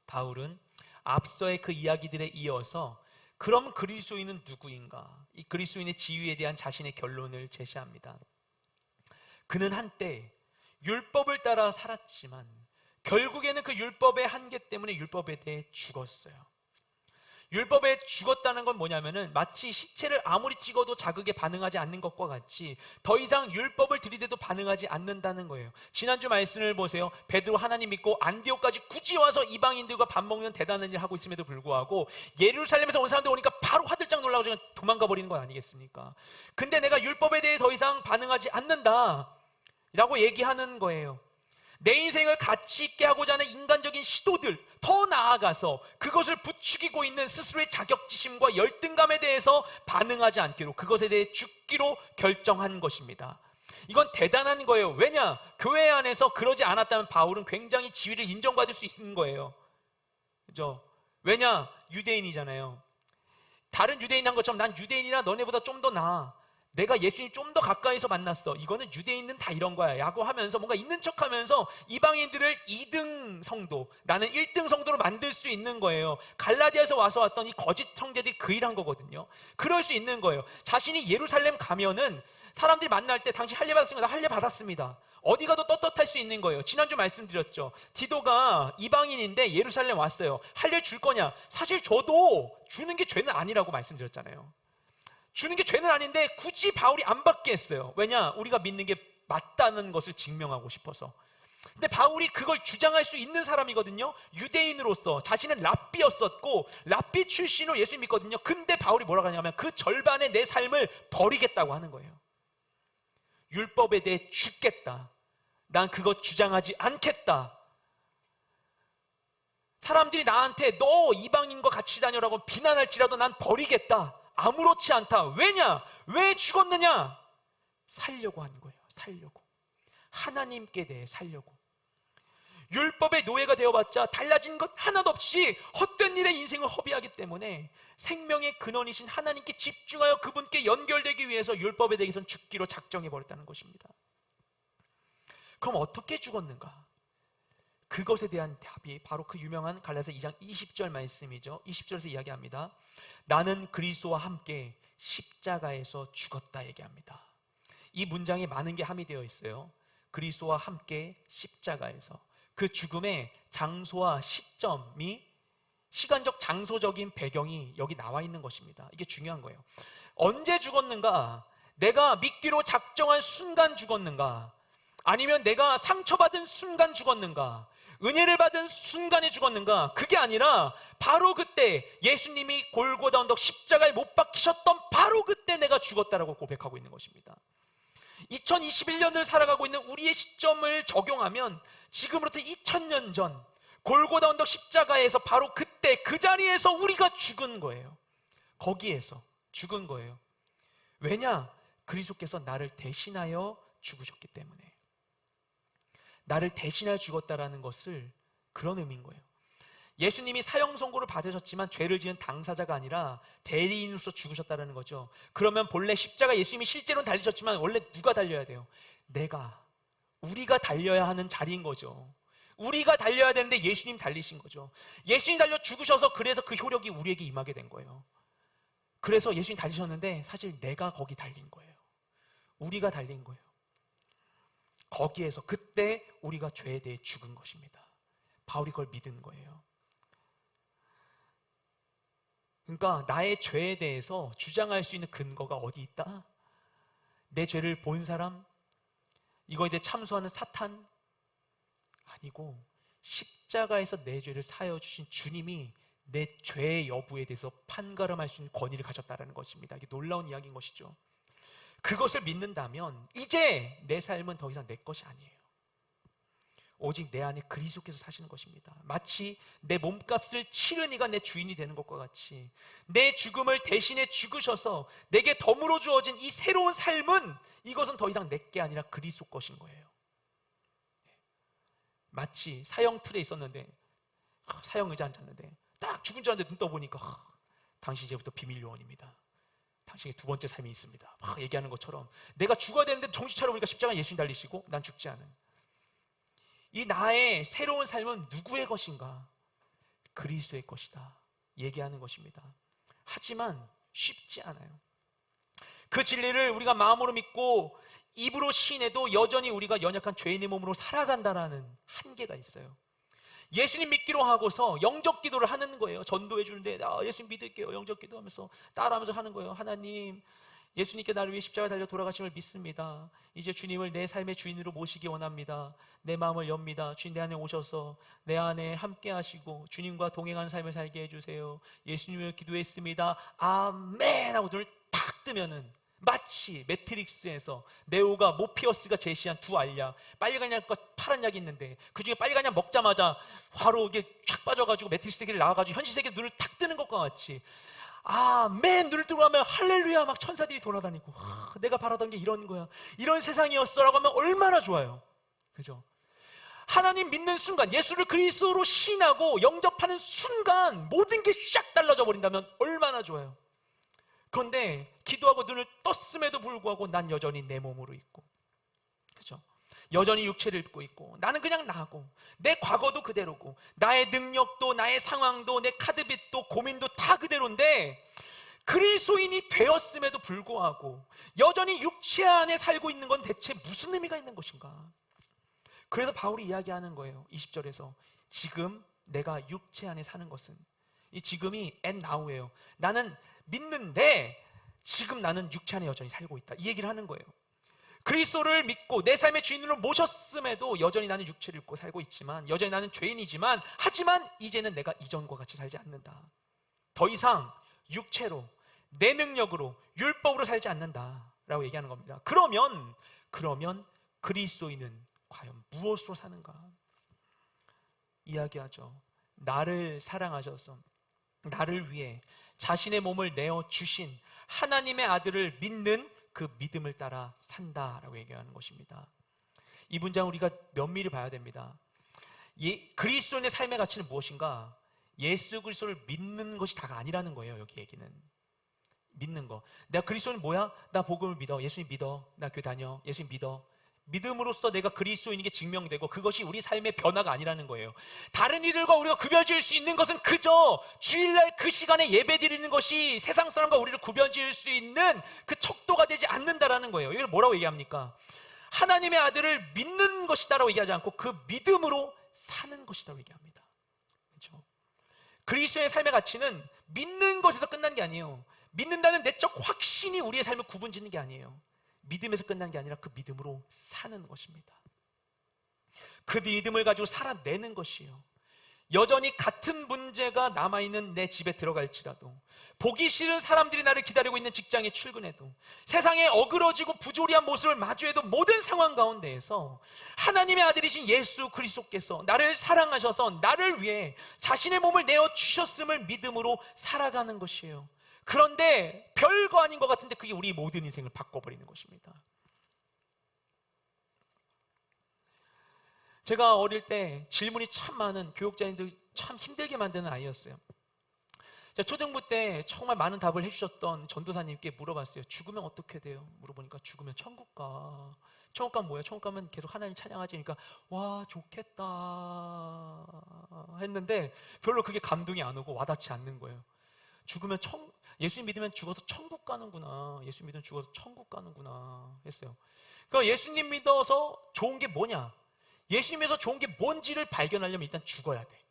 바울은 앞서의 그 이야기들에 이어서 그럼 그리스도인은 누구인가? 이 그리스도인의 지위에 대한 자신의 결론을 제시합니다. 그는 한때 율법을 따라 살았지만 결국에는 그 율법의 한계 때문에 율법에 대해 죽었어요. 율법에 죽었다는 건 뭐냐면은 마치 시체를 아무리 찍어도 자극에 반응하지 않는 것과 같이 더 이상 율법을 들이대도 반응하지 않는다는 거예요. 지난주 말씀을 보세요. 베드로 하나님 믿고 안디옥까지 굳이 와서 이방인들과 밥 먹는 대단한 일을 하고 있음에도 불구하고 예루살렘에서 온 사람들 오니까 바로 화들짝 놀라고 도망가 버리는 거 아니겠습니까? 근데 내가 율법에 대해 더 이상 반응하지 않는다 라고 얘기하는 거예요. 내 인생을 가치 있게 하고자 하는 인간적인 시도들, 더 나아가서 그것을 부추기고 있는 스스로의 자격지심과 열등감에 대해서 반응하지 않기로, 그것에 대해 죽기로 결정한 것입니다. 이건 대단한 거예요. 왜냐? 교회 안에서 그러지 않았다면 바울은 굉장히 지위를 인정받을 수 있는 거예요. 그죠? 왜냐? 유대인이잖아요. 다른 유대인 한 것처럼 난 유대인이라 너네보다 좀 더 나아, 내가 예수님 좀 더 가까이서 만났어, 이거는 유대인은 다 이런 거야 라고 하면서 뭔가 있는 척하면서 이방인들을 2등 성도, 나는 1등 성도로 만들 수 있는 거예요. 갈라디아에서 와서 왔던 이 거짓 형제들이 그 일한 거거든요. 그럴 수 있는 거예요. 자신이 예루살렘 가면은 사람들이 만날 때 당신 할례 받았습니다, 할례 받았습니다, 어디 가도 떳떳할 수 있는 거예요. 지난주 말씀드렸죠. 디도가 이방인인데 예루살렘 왔어요. 할례 줄 거냐? 사실 저도 주는 게 죄는 아니라고 말씀드렸잖아요. 주는 게 죄는 아닌데 굳이 바울이 안 받게 했어요. 왜냐? 우리가 믿는 게 맞다는 것을 증명하고 싶어서. 근데 바울이 그걸 주장할 수 있는 사람이거든요. 유대인으로서 자신은 랍비였었고 랍비 출신으로 예수님 믿거든요. 근데 바울이 뭐라고 하냐면 그 절반의 내 삶을 버리겠다고 하는 거예요. 율법에 대해 죽겠다, 난 그것 주장하지 않겠다. 사람들이 나한테 너 이방인과 같이 다녀라고 비난할지라도 난 버리겠다, 아무렇지 않다. 왜냐? 왜 죽었느냐? 살려고 하는 거예요. 살려고. 하나님께 대해 살려고. 율법의 노예가 되어봤자 달라진 것 하나도 없이 헛된 일에 인생을 허비하기 때문에 생명의 근원이신 하나님께 집중하여 그분께 연결되기 위해서 율법에 대해서는 죽기로 작정해버렸다는 것입니다. 그럼 어떻게 죽었는가? 그것에 대한 답이 바로 그 유명한 갈라디아서 2장 20절 말씀이죠. 20절에서 이야기합니다. 나는 그리스도와 함께 십자가에서 죽었다 얘기합니다. 이 문장에 많은 게 함의되어 있어요. 그리스도와 함께 십자가에서. 그 죽음의 장소와 시점이, 시간적 장소적인 배경이 여기 나와 있는 것입니다. 이게 중요한 거예요. 언제 죽었는가? 내가 믿기로 작정한 순간 죽었는가? 아니면 내가 상처받은 순간 죽었는가? 은혜를 받은 순간에 죽었는가? 그게 아니라 바로 그때 예수님이 골고다 언덕 십자가에 못 박히셨던 바로 그때 내가 죽었다라고 고백하고 있는 것입니다. 2021년을 살아가고 있는 우리의 시점을 적용하면 지금으로부터 2000년 전 골고다 언덕 십자가에서 바로 그때 그 자리에서 우리가 죽은 거예요. 거기에서 죽은 거예요. 왜냐? 그리스도께서 나를 대신하여 죽으셨기 때문에. 나를 대신하여 죽었다라는 것을 그런 의미인 거예요. 예수님이 사형 선고를 받으셨지만 죄를 지은 당사자가 아니라 대리인으로서 죽으셨다는 거죠. 그러면 본래 십자가 예수님이 실제로는 달리셨지만 원래 누가 달려야 돼요? 우리가 달려야 하는 자리인 거죠. 우리가 달려야 되는데 예수님 달리신 거죠. 예수님 달려 죽으셔서 그래서 그 효력이 우리에게 임하게 된 거예요. 그래서 예수님 달리셨는데 사실 내가 거기 달린 거예요. 우리가 달린 거예요. 거기에서 그때 우리가 죄에 대해 죽은 것입니다. 바울이 그걸 믿은 거예요. 그러니까 나의 죄에 대해서 주장할 수 있는 근거가 어디 있다? 내 죄를 본 사람? 이거에 대해 참소하는 사탄? 아니고 십자가에서 내 죄를 사하여 주신 주님이 내 죄의 여부에 대해서 판가름할 수 있는 권위를 가졌다는 것입니다. 이게 놀라운 이야기인 것이죠. 그것을 믿는다면 이제 내 삶은 더 이상 내 것이 아니에요. 오직 내 안에 그리스도께서 사시는 것입니다. 마치 내 몸값을 치른 이가 내 주인이 되는 것과 같이 내 죽음을 대신해 죽으셔서 내게 덤으로 주어진 이 새로운 삶은, 이것은 더 이상 내 게 아니라 그리스도 것인 거예요. 마치 사형 틀에 있었는데, 사형 의자 앉았는데 딱 죽은 줄 알았는데 눈 떠보니까 당신 이제부터 비밀 요원입니다. 당신의 두 번째 삶이 있습니다. 막 얘기하는 것처럼 내가 죽어야 되는데 정신 차려보니까 십자가에 예수님 달리시고 난 죽지 않은 이 나의 새로운 삶은 누구의 것인가? 그리스도의 것이다 얘기하는 것입니다. 하지만 쉽지 않아요. 그 진리를 우리가 마음으로 믿고 입으로 시인해도 여전히 우리가 연약한 죄인의 몸으로 살아간다는 한계가 있어요. 예수님 믿기로 하고서 영적 기도를 하는 거예요. 전도해 주는데 예수님 믿을게요 영적 기도하면서 따라하면서 하는 거예요. 하나님, 예수님께 나를 위해 십자가에 달려 돌아가심을 믿습니다. 이제 주님을 내 삶의 주인으로 모시기 원합니다. 내 마음을 엽니다. 주님 내 안에 오셔서 내 안에 함께 하시고 주님과 동행하는 삶을 살게 해주세요. 예수님을 기도했습니다. 아멘 하고 눈을 탁 뜨면은 마치 매트릭스에서 네오가 모피어스가 제시한 두 알약, 빨간 약과 파란 약이 있는데 그 중에 빨간 약 먹자마자 바로 이게 촥 빠져가지고 매트릭스 세계를 나와가지고 현실 세계 눈을 탁 뜨는 것과 같이, 맨 눈을 뜨고 하면 할렐루야 막 천사들이 돌아다니고, 내가 바라던 게 이런 거야, 이런 세상이었어 라고 하면 얼마나 좋아요. 그죠? 하나님 믿는 순간, 예수를 그리스도로 시인하고 영접하는 순간 모든 게 샥 달라져 버린다면 얼마나 좋아요. 그런데 기도하고 눈을 떴음에도 불구하고 난 여전히 내 몸으로 있고, 그죠? 여전히 육체를 입고 있고, 나는 그냥 나고, 내 과거도 그대로고, 나의 능력도 나의 상황도 내 카드빚도 고민도 다 그대로인데, 그리스도인이 되었음에도 불구하고 여전히 육체 안에 살고 있는 건 대체 무슨 의미가 있는 것인가? 그래서 바울이 이야기하는 거예요. 20절에서 지금 내가 육체 안에 사는 것은, 이 지금이 and now예요. 나는 믿는데 지금 나는 육체 안에 여전히 살고 있다, 이 얘기를 하는 거예요. 그리스도를 믿고 내 삶의 주인으로 모셨음에도 여전히 나는 육체를 입고 살고 있지만, 여전히 나는 죄인이지만, 하지만 이제는 내가 이전과 같이 살지 않는다. 더 이상 육체로, 내 능력으로, 율법으로 살지 않는다 라고 얘기하는 겁니다. 그러면 그리스도인은 과연 무엇으로 사는가? 이야기하죠. 나를 사랑하셔서 나를 위해 자신의 몸을 내어 주신 하나님의 아들을 믿는 그 믿음을 따라 산다라고 얘기하는 것입니다. 이 문장 우리가 면밀히 봐야 됩니다. 그리스도인의 삶의 가치는 무엇인가? 예수 그리스도를 믿는 것이 다가 아니라는 거예요. 여기 얘기는 믿는 거. 내가 그리스도인 뭐야? 나 복음을 믿어, 예수님 믿어, 나 교회 다녀, 예수님 믿어. 믿음으로써 내가 그리스도인인 게 증명되고, 그것이 우리 삶의 변화가 아니라는 거예요. 다른 이들과 우리가 구별지을 수 있는 것은 그저 주일날 그 시간에 예배 드리는 것이 세상 사람과 우리를 구별지을 수 있는 그 척도가 되지 않는다라는 거예요. 이걸 뭐라고 얘기합니까? 하나님의 아들을 믿는 것이다라고 얘기하지 않고 그 믿음으로 사는 것이다라고 얘기합니다. 그렇죠? 그리스도의 삶의 가치는 믿는 것에서 끝난 게 아니에요. 믿는다는 내적 확신이 우리의 삶을 구분짓는 게 아니에요. 믿음에서 끝난 게 아니라 그 믿음으로 사는 것입니다. 그 믿음을 가지고 살아내는 것이에요. 여전히 같은 문제가 남아있는 내 집에 들어갈지라도, 보기 싫은 사람들이 나를 기다리고 있는 직장에 출근해도, 세상에 어그러지고 부조리한 모습을 마주해도, 모든 상황 가운데에서 하나님의 아들이신 예수 그리스도께서 나를 사랑하셔서 나를 위해 자신의 몸을 내어 주셨음을 믿음으로 살아가는 것이에요. 그런데 별거 아닌 것 같은데 그게 우리 모든 인생을 바꿔버리는 것입니다. 제가 어릴 때 질문이 참 많은, 교육자님들 참 힘들게 만드는 아이였어요. 제가 초등부 때 정말 많은 답을 해주셨던 전도사님께 물어봤어요. 죽으면 어떻게 돼요? 물어보니까 죽으면 천국 가. 천국 가면 뭐야? 천국 가면 계속 하나님 찬양하지. 그러니까 와 좋겠다 했는데 별로 그게 감동이 안 오고 와닿지 않는 거예요. 죽으면 예수님 믿으면 죽어서 천국 가는구나, 예수님 믿으면 죽어서 천국 가는구나 했어요. 그러니까 예수님 믿어서 좋은 게 뭐냐, 예수님에서 좋은 게 뭔지를 발견하려면 일단 죽어야 돼.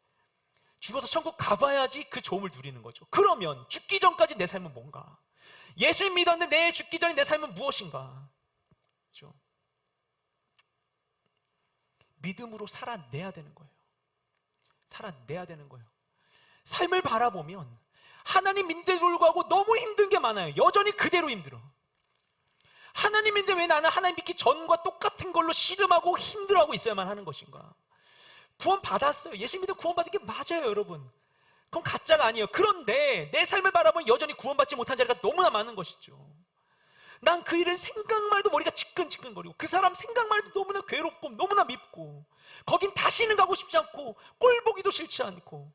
죽어서 천국 가봐야지 그 좋음을 누리는 거죠. 그러면 죽기 전까지 내 삶은 뭔가? 예수님 믿었는데 내 죽기 전에 내 삶은 무엇인가? 그렇죠? 믿음으로 살아내야 되는 거예요. 살아내야 되는 거예요. 삶을 바라보면 하나님 믿는데도 불구하고 너무 힘든 게 많아요. 여전히 그대로 힘들어. 하나님인데 왜 나는 하나님 믿기 전과 똑같은 걸로 씨름하고 힘들어하고 있어야만 하는 것인가? 구원 받았어요. 예수 믿으면 구원 받은 게 맞아요, 여러분. 그건 가짜가 아니에요. 그런데 내 삶을 바라보면 여전히 구원받지 못한 자리가 너무나 많은 것이죠. 난 그 일은 생각만 해도 머리가 지끈지끈거리고, 그 사람 생각만 해도 너무나 괴롭고 너무나 밉고, 거긴 다시는 가고 싶지 않고 꼴 보기도 싫지 않고,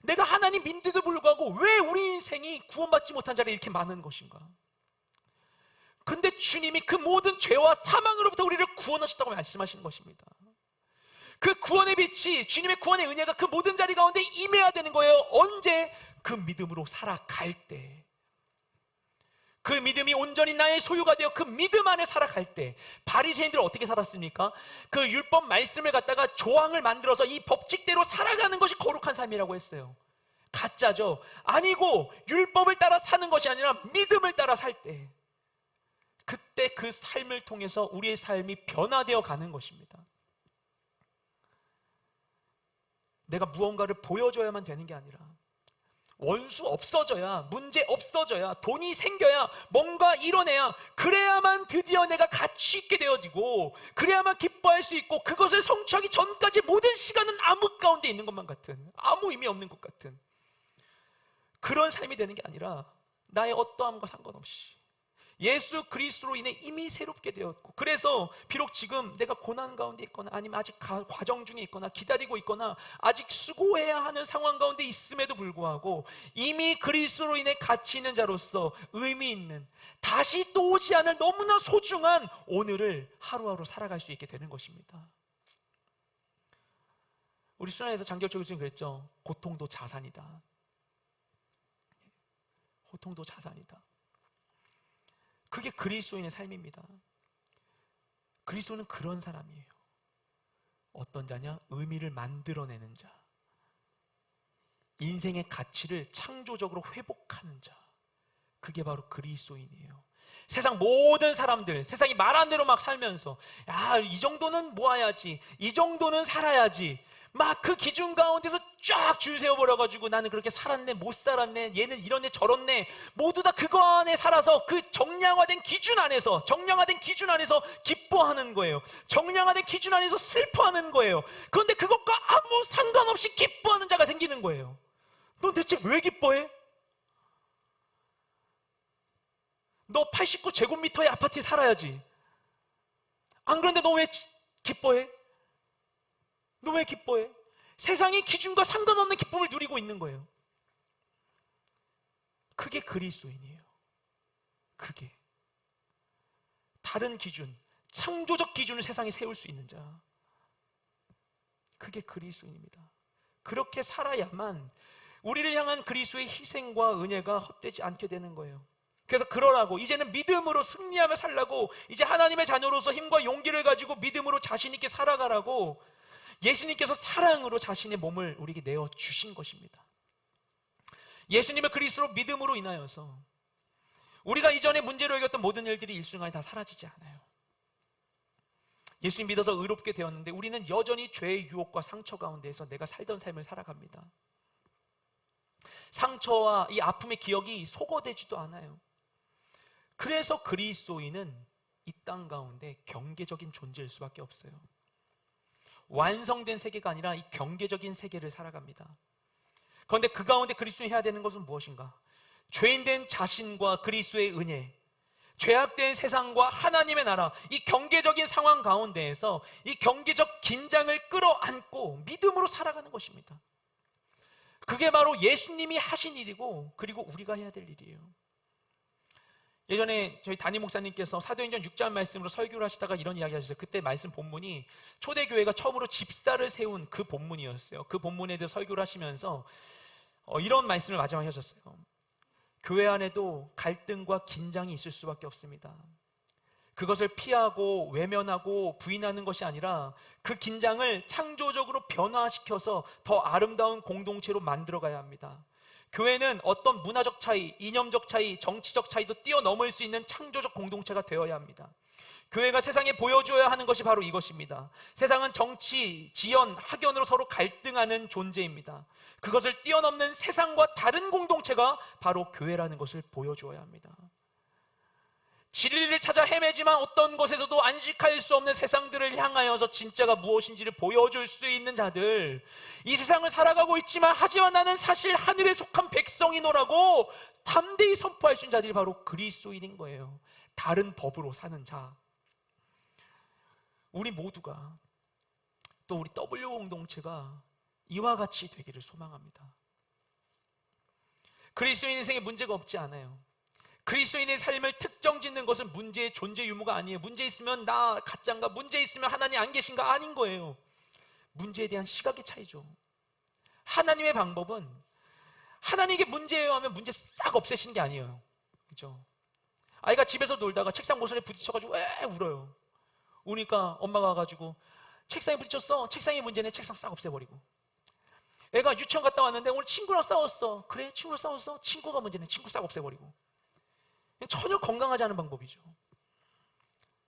내가 하나님 믿는데도 불구하고 왜 우리 인생이 구원받지 못한 자리에 이렇게 많은 것인가? 근데 주님이 그 모든 죄와 사망으로부터 우리를 구원하셨다고 말씀하시는 것입니다. 그 구원의 빛이, 주님의 구원의 은혜가 그 모든 자리 가운데 임해야 되는 거예요. 언제? 그 믿음으로 살아갈 때. 그 믿음이 온전히 나의 소유가 되어 그 믿음 안에 살아갈 때. 바리새인들은 어떻게 살았습니까? 그 율법 말씀을 갖다가 조항을 만들어서 이 법칙대로 살아가는 것이 거룩한 삶이라고 했어요. 가짜죠. 아니고 율법을 따라 사는 것이 아니라 믿음을 따라 살 때, 그때 그 삶을 통해서 우리의 삶이 변화되어 가는 것입니다. 내가 무언가를 보여줘야만 되는 게 아니라 원수 없어져야, 문제 없어져야, 돈이 생겨야, 뭔가 이뤄내야, 그래야만 드디어 내가 가치 있게 되어지고, 그래야만 기뻐할 수 있고, 그것을 성취하기 전까지 모든 시간은 암흑 가운데 있는 것만 같은, 아무 의미 없는 것 같은 그런 삶이 되는 게 아니라, 나의 어떠함과 상관없이 예수 그리스도로 인해 이미 새롭게 되었고, 그래서 비록 지금 내가 고난 가운데 있거나, 아니면 아직 과정 중에 있거나, 기다리고 있거나, 아직 수고해야 하는 상황 가운데 있음에도 불구하고, 이미 그리스도로 인해 가치 있는 자로서 의미 있는, 다시 또 오지 않을 너무나 소중한 오늘을 하루하루 살아갈 수 있게 되는 것입니다. 우리 수련회에서 장경철 교수님 그랬죠. 고통도 자산이다. 고통도 자산이다. 그게 그리스도인의 삶입니다. 그리스도는 그런 사람이에요. 어떤 자냐? 의미를 만들어내는 자, 인생의 가치를 창조적으로 회복하는 자, 그게 바로 그리스도인이에요. 세상 모든 사람들, 세상이 말한 대로 막 살면서, 야, 이 정도는 모아야지, 이 정도는 살아야지, 막 그 기준 가운데서 쫙 줄 세워버려가지고, 나는 그렇게 살았네, 못 살았네, 얘는 이렇네 저렇네, 모두 다 그거 안에 살아서 그 정량화된 기준 안에서, 정량화된 기준 안에서 기뻐하는 거예요. 정량화된 기준 안에서 슬퍼하는 거예요. 그런데 그것과 아무 상관없이 기뻐하는 자가 생기는 거예요. 넌 대체 왜 기뻐해? 너 89제곱미터의 아파트에 살아야지. 안 그런데 너 왜 기뻐해? 너 왜 기뻐해? 세상의 기준과 상관없는 기쁨을 누리고 있는 거예요. 그게 그리스도인이에요. 그게 다른 기준, 창조적 기준을 세상에 세울 수 있는 자, 그게 그리스도인입니다. 그렇게 살아야만 우리를 향한 그리스도의 희생과 은혜가 헛되지 않게 되는 거예요. 그래서 그러라고, 이제는 믿음으로 승리하며 살라고, 이제 하나님의 자녀로서 힘과 용기를 가지고 믿음으로 자신 있게 살아가라고 예수님께서 사랑으로 자신의 몸을 우리에게 내어주신 것입니다. 예수님의 그리스도 믿음으로 인하여서 우리가 이전에 문제로 여겼던 모든 일들이 일순간에 다 사라지지 않아요. 예수님 믿어서 의롭게 되었는데 우리는 여전히 죄의 유혹과 상처 가운데에서 내가 살던 삶을 살아갑니다. 상처와 이 아픔의 기억이 소거되지도 않아요. 그래서 그리스도인은 이 땅 가운데 경계적인 존재일 수밖에 없어요. 완성된 세계가 아니라 이 경계적인 세계를 살아갑니다. 그런데 그 가운데 그리스도인이 해야 되는 것은 무엇인가? 죄인된 자신과 그리스도의 은혜, 죄악된 세상과 하나님의 나라, 이 경계적인 상황 가운데에서 이 경계적 긴장을 끌어안고 믿음으로 살아가는 것입니다. 그게 바로 예수님이 하신 일이고, 그리고 우리가 해야 될 일이에요. 예전에 저희 담임 목사님께서 사도행전 6장 말씀으로 설교를 하시다가 이런 이야기 하셨어요. 그때 말씀 본문이 초대교회가 처음으로 집사를 세운 그 본문이었어요. 그 본문에 대해 설교를 하시면서 이런 말씀을 마지막에 하셨어요. 교회 안에도 갈등과 긴장이 있을 수밖에 없습니다. 그것을 피하고 외면하고 부인하는 것이 아니라 그 긴장을 창조적으로 변화시켜서 더 아름다운 공동체로 만들어가야 합니다. 교회는 어떤 문화적 차이, 이념적 차이, 정치적 차이도 뛰어넘을 수 있는 창조적 공동체가 되어야 합니다. 교회가 세상에 보여줘야 하는 것이 바로 이것입니다. 세상은 정치, 지연, 학연으로 서로 갈등하는 존재입니다. 그것을 뛰어넘는 세상과 다른 공동체가 바로 교회라는 것을 보여주어야 합니다. 진리를 찾아 헤매지만 어떤 곳에서도 안식할 수 없는 세상들을 향하여서 진짜가 무엇인지를 보여줄 수 있는 자들, 이 세상을 살아가고 있지만 하지만 나는 사실 하늘에 속한 백성이노라고 담대히 선포할 수 있는 자들이 바로 그리스도인인 거예요. 다른 법으로 사는 자, 우리 모두가, 또 우리 W 공동체가 이와 같이 되기를 소망합니다. 그리스도인 인생에 문제가 없지 않아요. 그리스도인의 삶을 특정 짓는 것은 문제의 존재 유무가 아니에요. 문제 있으면 나 가짜인가, 문제 있으면 하나님 안 계신가, 아닌 거예요. 문제에 대한 시각의 차이죠. 하나님의 방법은 하나님에게 문제예요 하면 문제 싹 없애시는 게 아니에요. 그렇죠? 아이가 집에서 놀다가 책상 모서리에 부딪혀가지고 왜 울어요. 우니까 엄마가 와가지고 책상에 부딪혔어, 책상이 문제네, 책상 싹 없애버리고. 애가 유치원 갔다 왔는데 오늘 친구랑 싸웠어. 그래, 친구랑 싸웠어? 친구가 문제네, 친구 싹 없애버리고. 전혀 건강하지 않은 방법이죠.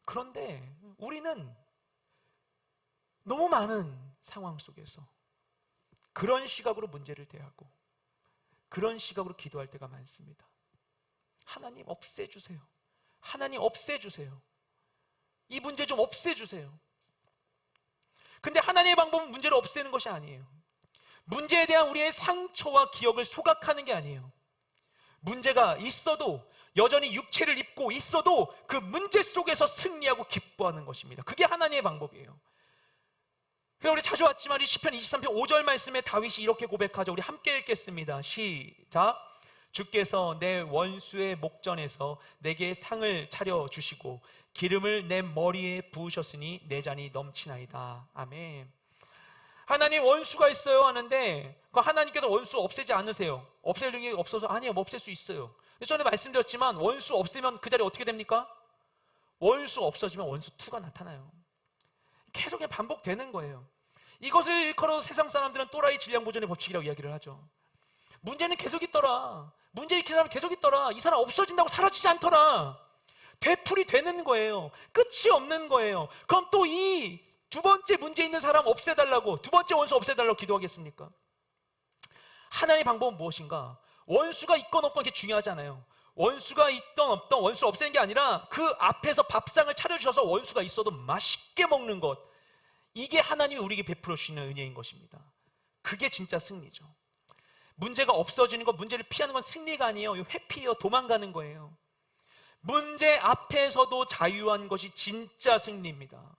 그런데 우리는 너무 많은 상황 속에서 그런 시각으로 문제를 대하고, 그런 시각으로 기도할 때가 많습니다. 하나님 없애주세요. 하나님 없애주세요. 이 문제 좀 없애주세요. 근데 하나님의 방법은 문제를 없애는 것이 아니에요. 문제에 대한 우리의 상처와 기억을 소각하는 게 아니에요. 문제가 있어도, 여전히 육체를 입고 있어도 그 문제 속에서 승리하고 기뻐하는 것입니다. 그게 하나님의 방법이에요. 그래서 우리 자주 왔지만 이 시편 23편 5절 말씀에 다윗이 이렇게 고백하죠. 우리 함께 읽겠습니다. 시작. 주께서 내 원수의 목전에서 내게 상을 차려주시고 기름을 내 머리에 부으셨으니 내 잔이 넘치나이다. 아멘. 하나님 원수가 있어요 하는데 그 하나님께서 원수 없애지 않으세요. 없앨 능력이 없어서 아니요, 없앨 수 있어요. 전에 말씀드렸지만 원수 없애면 그 자리 어떻게 됩니까? 원수 없어지면 원수 2가 나타나요. 계속 그냥 반복되는 거예요. 이것을 일컬어서 세상 사람들은 또라이 질량보존의 법칙이라고 이야기를 하죠. 문제는 계속 있더라. 문제 일으키는 사람 계속 있더라. 이 사람 없어진다고 사라지지 않더라. 되풀이 되는 거예요. 끝이 없는 거예요. 그럼 또 이 2번째 문제 있는 사람 없애달라고, 2번째 원수 없애달라고 기도하겠습니까? 하나님의 방법은 무엇인가? 원수가 있건 없건 게 중요하잖아요. 원수가 있던 없던 원수 없애는 게 아니라 그 앞에서 밥상을 차려주셔서 원수가 있어도 맛있게 먹는 것, 이게 하나님이 우리에게 베풀어 주시는 은혜인 것입니다. 그게 진짜 승리죠. 문제가 없어지는 것, 문제를 피하는 건 승리가 아니에요. 회피예요. 도망가는 거예요. 문제 앞에서도 자유한 것이 진짜 승리입니다.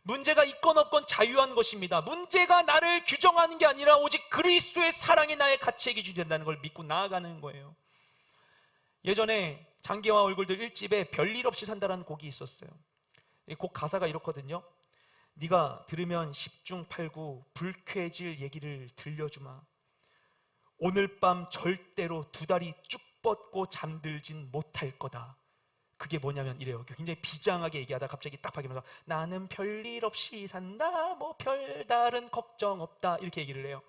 문제가 있건 없건 자유한 것입니다. 문제가 나를 규정하는 게 아니라 오직 그리스도의 사랑이 나의 가치의 기준이 된다는 걸 믿고 나아가는 거예요. 예전에 장기화 얼굴들 1집에 별일 없이 산다라는 곡이 있었어요. 이 곡 가사가 이렇거든요. 네가 들으면 10중 8구 불쾌해질 얘기를 들려주마. 오늘 밤 절대로 2다리 쭉 뻗고 잠들진 못할 거다. 그게 뭐냐면 이래요. 굉장히 비장하게 얘기하다 갑자기 딱 바뀌면서 나는 별일 없이 산다, 뭐 별다른 걱정 없다, 이렇게 얘기를 해요.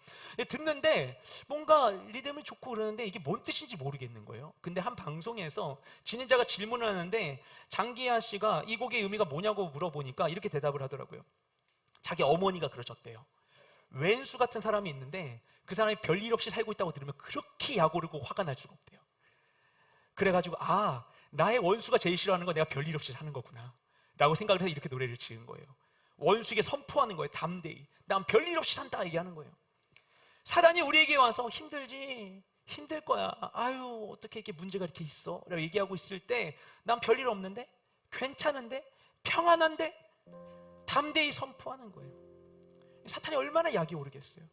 듣는데 뭔가 리듬이 좋고 그러는데 이게 뭔 뜻인지 모르겠는 거예요. 근데 한 방송에서 진행자가 질문을 하는데 장기하 씨가 이 곡의 의미가 뭐냐고 물어보니까 이렇게 대답을 하더라고요. 자기 어머니가 그러셨대요. 왼수 같은 사람이 있는데 그 사람이 별일 없이 살고 있다고 들으면 그렇게 약오르고 화가 날 수가 없대요. 그래가지고 나의 원수가 제일 싫어하는 건 내가 별일 없이 사는 거구나 라고 생각을 해서 이렇게 노래를 지은 거예요. 원수에게 선포하는 거예요. 담대히 난 별일 없이 산다 얘기하는 거예요. 사단이 우리에게 와서 힘들지, 힘들 거야, 아유 어떻게 이렇게 문제가 이렇게 있어 라고 얘기하고 있을 때 난 별일 없는데, 괜찮은데, 평안한데, 담대히 선포하는 거예요. 사탄이 얼마나 약이 오르겠어요.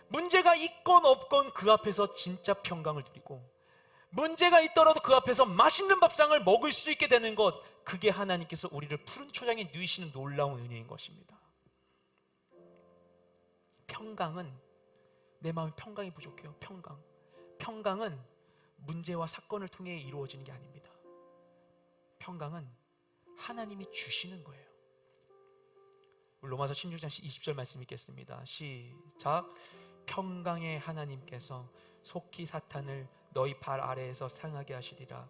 문제가 있건 없건 그 앞에서 진짜 평강을 누리고, 문제가 있더라도 그 앞에서 맛있는 밥상을 먹을 수 있게 되는 것, 그게 하나님께서 우리를 푸른 초장에 누이시는 놀라운 은혜인 것입니다. 평강은, 내 마음에 평강이 부족해요. 평강은 문제와 사건을 통해 이루어지는 게 아닙니다. 평강은 하나님이 주시는 거예요. 로마서 16장 20절 말씀 읽겠습니다. 시작. 평강의 하나님께서 속히 사탄을 너희 발 아래에서 상하게 하시리라.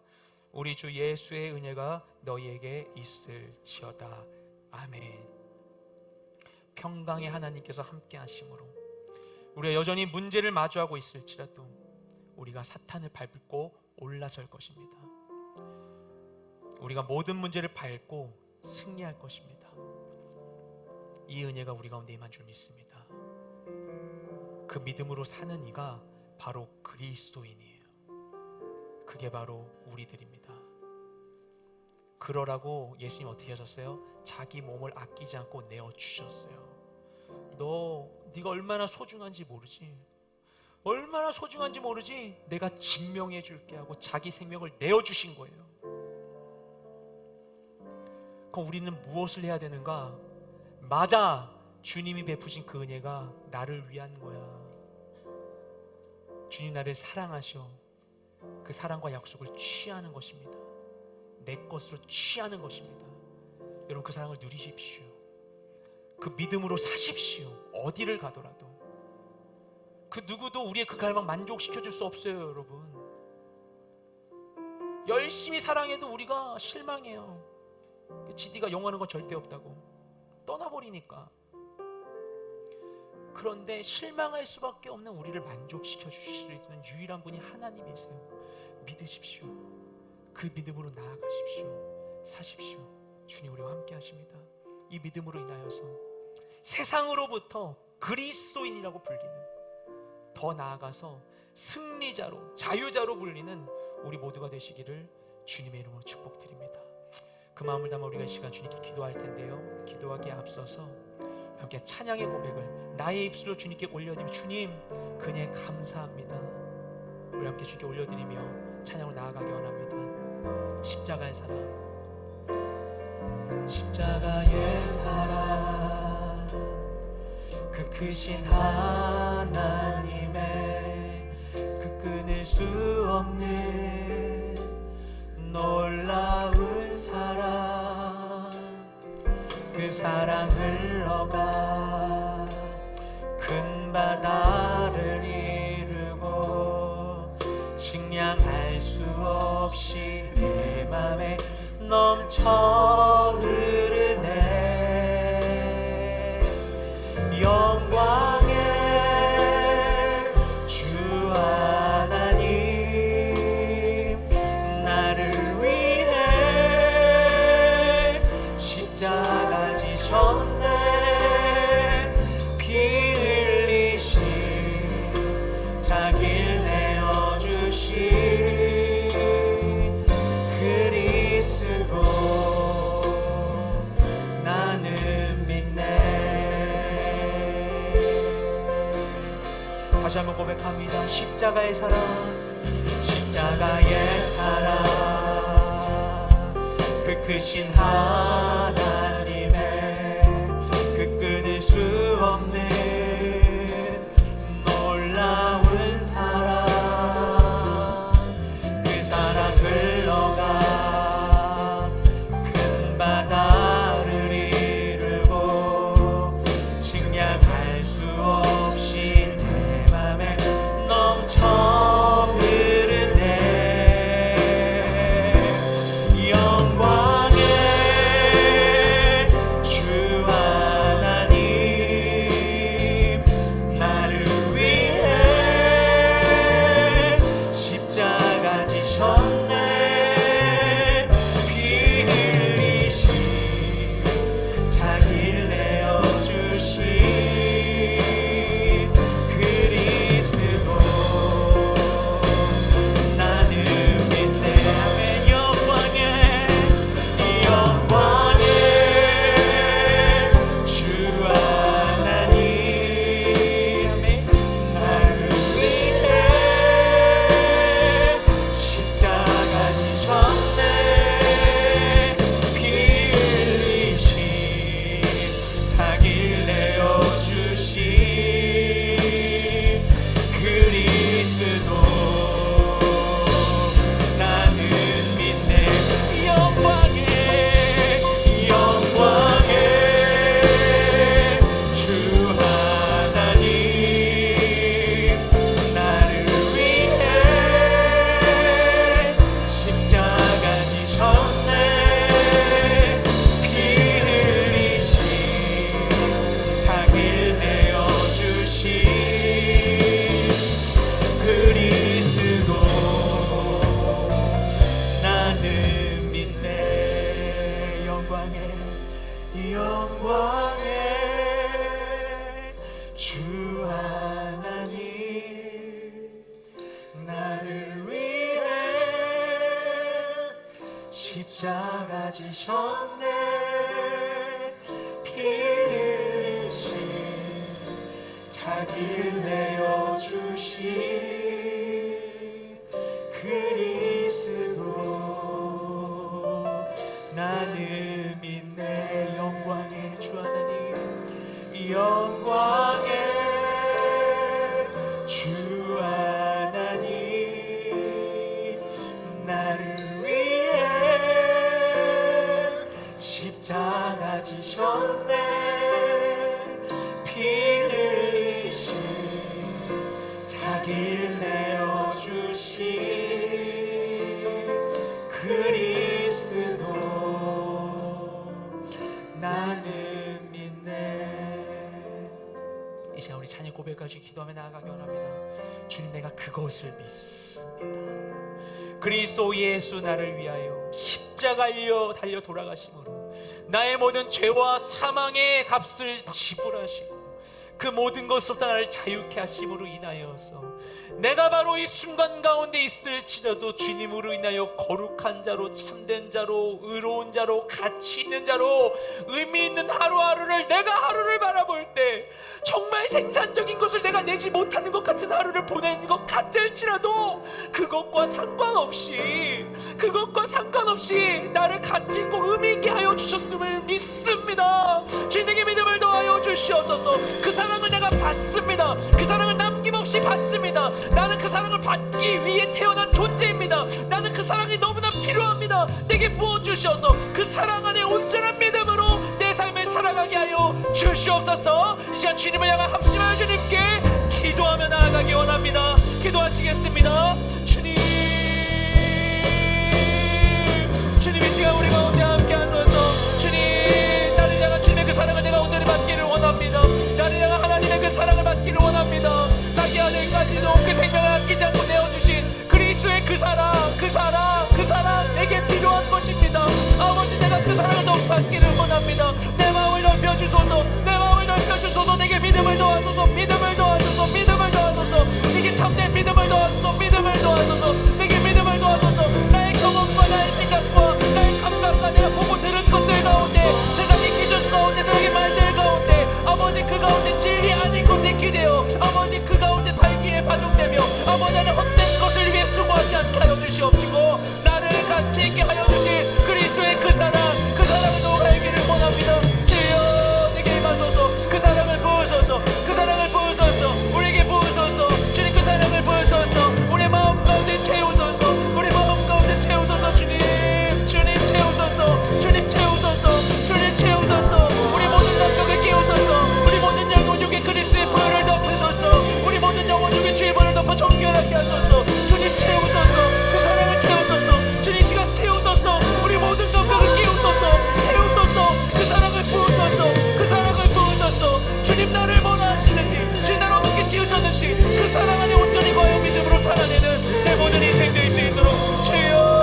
우리 주 예수의 은혜가 너희에게 있을지어다. 아멘. 평강의 하나님께서 함께 하심으로 우리가 여전히 문제를 마주하고 있을지라도 우리가 사탄을 밟고 올라설 것입니다. 우리가 모든 문제를 밟고 승리할 것입니다. 이 은혜가 우리 가운데 임한 줄 믿습니다. 그 믿음으로 사는 이가 바로 그리스도인이에요. 그게 바로 우리들입니다. 그러라고 예수님 어떻게 하셨어요? 자기 몸을 아끼지 않고 내어주셨어요. 네가 얼마나 소중한지 모르지? 얼마나 소중한지 모르지? 내가 증명해 줄게 하고 자기 생명을 내어주신 거예요. 그럼 우리는 무엇을 해야 되는가? 맞아, 주님이 베푸신 그 은혜가 나를 위한 거야. 주님 나를 사랑하셔. 그 사랑과 약속을 취하는 것입니다. 내 것으로 취하는 것입니다. 여러분 그 사랑을 누리십시오. 그 믿음으로 사십시오. 어디를 가더라도 그 누구도 우리의 그 갈망 만족시켜줄 수 없어요. 여러분 열심히 사랑해도 우리가 실망해요. 지디가 영원한 건 절대 없다고 떠나버리니까. 그런데 실망할 수밖에 없는 우리를 만족시켜 주시는 유일한 분이 하나님이세요. 믿으십시오. 그 믿음으로 나아가십시오. 사십시오. 주님 우리와 함께 하십니다. 이 믿음으로 인하여서 세상으로부터 그리스도인이라고 불리는, 더 나아가서 승리자로, 자유자로 불리는 우리 모두가 되시기를 주님의 이름으로 축복드립니다. 그 마음을 담아 우리가 이 시간 주님께 기도할 텐데요, 기도하기에 앞서서 함께 찬양의 고백을 나의 입술로 주님께 올려드리며, 주님 그냥 감사합니다, 우리 함께 주님께 올려드리며 찬양으로 나아가기 원합니다. 십자가의 사랑, 십자가의 사랑, 그 크신 하나님의 그 끊을 수 없는 놀라운 사랑, 그 사랑 흘러가 큰 바다를 이루고 측량할 수 없이 내 맘에 넘쳐 흐르네. 영광의 주 하나님, 나를 위해 십자가 지셨네. 피 흘리신 자기를 내어주신 다시 한번 고백합니다. 십자가의 사랑, 십자가의 사랑, 그 크신 하나님의 그 끊을 수 없는 놀라운 사랑, 그 사랑 흘러가 큰 바다를 이루고 측량할 수 없이 넘쳐 흐르네. 영광의 주 하나님, 나를 위해 십자가 지셨네. 피 흘리신 자기를 내어주신 영광의 주 하나님, 나를 위해 십자가 지셨네. 피 흘리신 자기를 내어주신 그리스도, 나는 믿네. 영광의 주 하나님, 영광의 주 하나님, 나를 위해 십자가 지셨네. 피 흘리신 자기를 내어주신 그리스도, 나는 믿네. 이 시간 우리 찬양 고백까지 기도하며 나아가기 원합니다. 주님, 내가 그것을 믿습니다. 그리스도 예수 나를 위하여 십자가에 달려 돌아가심으로 나의 모든 죄와 사망의 값을 지불하시고 그 모든 것으로부터 나를 자유케 하심으로 인하여서 내가 바로 이 순간 가운데 있을지라도 주님으로 인하여 거룩한 자로, 참된 자로, 의로운 자로, 가치 있는 자로, 의미 있는 하루하루를, 내가 하루를 바라볼 때 정말 생산적인 것을 내가 내지 못하는 것 같은 하루를 보내는 것 같을지라도 그것과 상관없이 나를 가치 있고 의미 있게 하여 주셨음을 믿습니다. 주님에게 믿음을 더하여 주시옵소서. 그 사랑을 내가 받습니다. 그 사랑을 남김없이 받습니다. 나는 그 사랑을 받기 위해 태어난 존재입니다. 나는 그 사랑이 너무나 필요합니다. 내게 부어주셔서 그 사랑 안에 온전한 믿음으로 내 삶을 살아가게 하여 주시옵소서. 이 시간 주님을 향한 합심하여 주님께 기도하며 나아가기 원합니다. 기도하시겠습니다. 주님, 주님 이 시간 우리 가운데 함께 하소서. 주님, 나를 향한 주님의 그 사랑을 내가 온전히 받기를 원합니다. 나를 향한 하나님의 그 사랑을 받기를 원합니다. 자기 아들까지도 그 생명을 아끼지 않고 내어주신 그리스도의 그 사랑 내게 필요한 것입니다. 아버지, 내가 그 사랑을 더욱 받기를 원합니다. 내 마음을 넓혀주소서. 내게 믿음을 더하소서. 내게 참된 믿음을 더하소서. 내게 믿음을 더하소서. 나의 경험과 나의 생각과 나의 감각과 내가 보고 들은 것들 가운데, 세상의 기준 가운데, 세상의 말들 가운데, 아버지 그 가운데 진리 아닌 것에 기대어 아버지 그 가운데 살기에 반응되며 아버지 나는 헛된 것을 위해 수고하지 않게 하여 주시옵시고 나를 가치 있게 하여 주신 그리스도의 그 사랑을 더욱 알기를 원합니다. 주여, 내게 임하소서. 그 사랑을 부으소서. 우리에게 부으소서. 주님, 그 사랑을 부으소서. 우리 마음 가운데 채우소서. 주님 채우소서. 우리 모든 감격을 깨우소서. 우리 모든 영혼 중에 그리스도의 보혈을 덮으소서. 우리 모든 영혼 중에 주의 보혈을 덮어 정결하게 하소서. 주님 채우소서. 그 사랑을 채우소서. 주님 시간 채우소서. 우리 모든 감격을 깨우소서. 그 사랑을 부으소서. 주님, 나를 원하시는지, 주님 나를 어떻게 지으셨는지 그 사랑 안에 온전히 거하여 믿음으로 살아내는 내 모든 인생 될 수 있도록 주여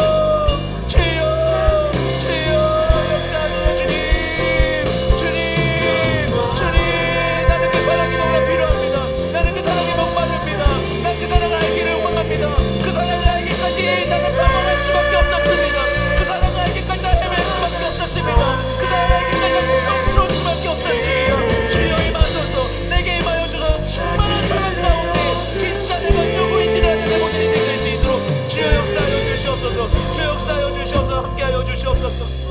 나는 그 사랑이 너무나 필요합니다. 나는 그 사랑이 목마릅니다. 난 그 사랑을 알기를 원합니다. 그 사랑을 알기까지 나는 방황할 수밖에 없었습니다. 그 사랑을 알기까지 난 헤맬 수밖에 없었습니다. 그 사랑을 알기까지 난 고통스러울 수밖에 없었습니다. 주여 임하소서. 내게 임하여 주소서. 충만한 사랑 가운데 진짜 내가 누구인지를 아는 내 모든 인생 될 수 있도록 주여 역사하여 주시옵소서. 함께하여 주시옵소서.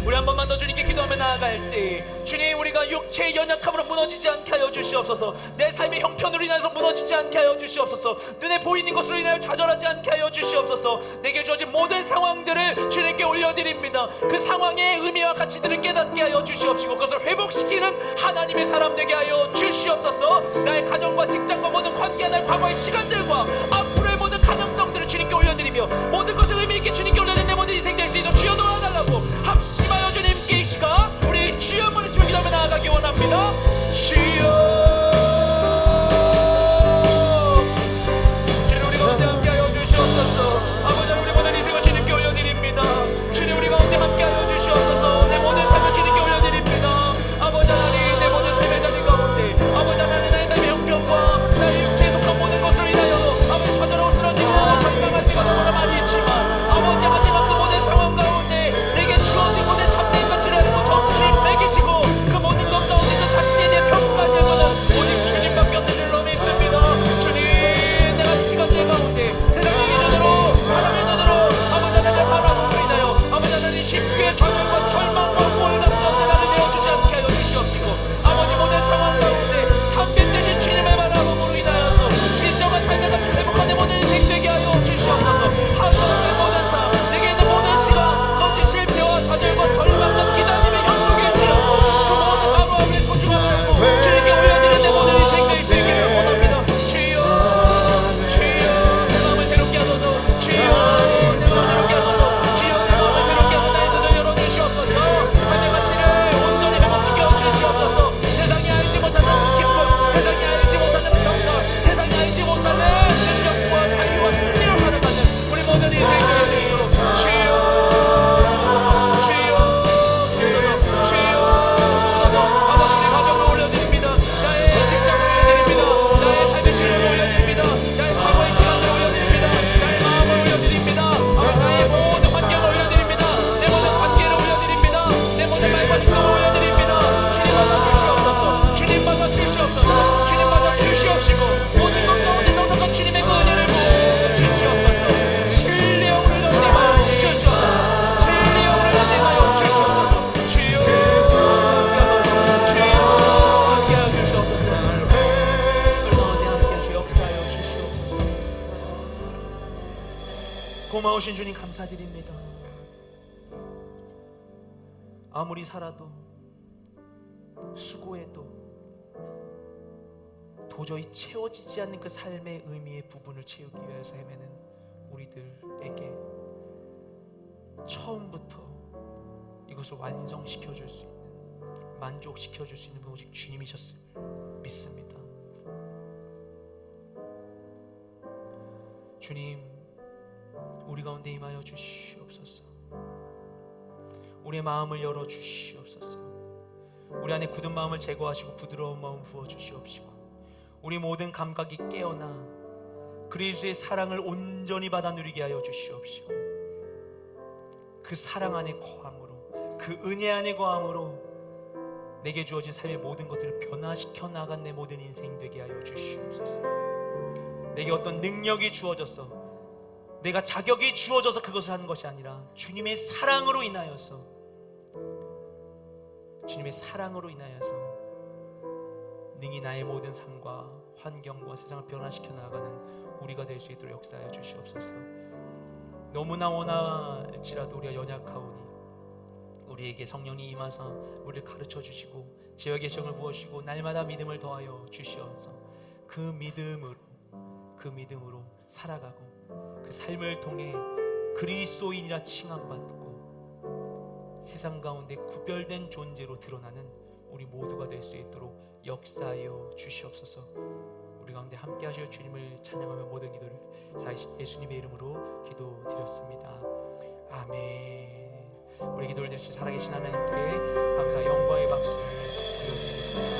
우리 한 번만 더 주님께 기도하며 나아갈 때, 주님, 우리가 육체의 연약함으로 무너지지 않게 하여 주시옵소서. 내 삶의 형편으로 인해서 무너지지 않게 하여 주시옵소서. 눈에 보이는 것으로 인하여 좌절하지 않게 하여 주시옵소서. 내게 주어진 모든 상황들을 주님께 올려드립니다. 그 상황의 의미와 가치들을 깨닫게 하여 주시옵시고 그것을 회복시키는 하나님의 사람 되게 하여 주시옵소서. 나의 가정과 직장과 모든 관계와 나의 과거의 시간들과 앞으로의 모든 가능성들을 주님께 올려드리며 모든 것을 의미 있게 주님께 올려드리는 내 모든 인생 될 수 있도록 주여 도와달라고 합심하여 주님께 이 시간 우리 주여 한번 외치며 기도하며 나아가기 원합니다. 주여, 주님 우리 가운데 함께하여 주시옵소서. 아버지, 우리 모든 인생을 주님께 올려드립니다. 주님 우리 가운데 함께하여 주시옵소서. 내 모든 삶을 주님께 올려드립니다. 아버지 하나님, 내 모든 삶의 자리 가운데 아버지 하나님, 나의 형편과 고마우신 주님 감사드립니다. 아무리 살아도 수고해도 도저히 채워지지 않는 그 삶의 의미의 부분을 채우기 위해서 헤매는 우리들에게 처음부터 이것을 완성시켜 줄 수 있는, 만족시켜 줄 수 있는 분 오직 주님이셨음을 믿습니다. 주님, 우리 가운데 임하여 주시옵소서. 우리의 마음을 열어 주시옵소서. 우리 안에 굳은 마음을 제거하시고 부드러운 마음 부어 주시옵시고, 우리 모든 감각이 깨어나 그리스도의 사랑을 온전히 받아 누리게 하여 주시옵시고, 그 사랑 안에 거함으로, 그 은혜 안에 거함으로 내게 주어진 삶의 모든 것들을 변화시켜 나간 내 모든 인생 되게 하여 주시옵소서. 내게 어떤 능력이 주어져서, 내가 자격이 주어져서 그것을 하는 것이 아니라 주님의 사랑으로 인하여서, 주님의 사랑으로 인하여서 능히 나의 모든 삶과 환경과 세상을 변화시켜 나가는 우리가 될 수 있도록 역사하여 주시옵소서. 너무나 원할지라도 우리가 연약하오니 우리에게 성령이 임하사 우리를 가르쳐 주시고 지역의 정을 부으시고 날마다 믿음을 더하여 주시어서 그 믿음으로 살아가고 그 삶을 통해 그리스도인이라 칭함받고 세상 가운데 구별된 존재로 드러나는 우리 모두가 될 수 있도록 역사하여 주시옵소서. 우리 가운데 함께 하실 주님을 찬양하며 모든 기도를 예수님의 이름으로 기도드렸습니다. 아멘. 우리 기도를 드리시 살아계신 하나님께 감사 영광의 박수를 드려드리겠습니다.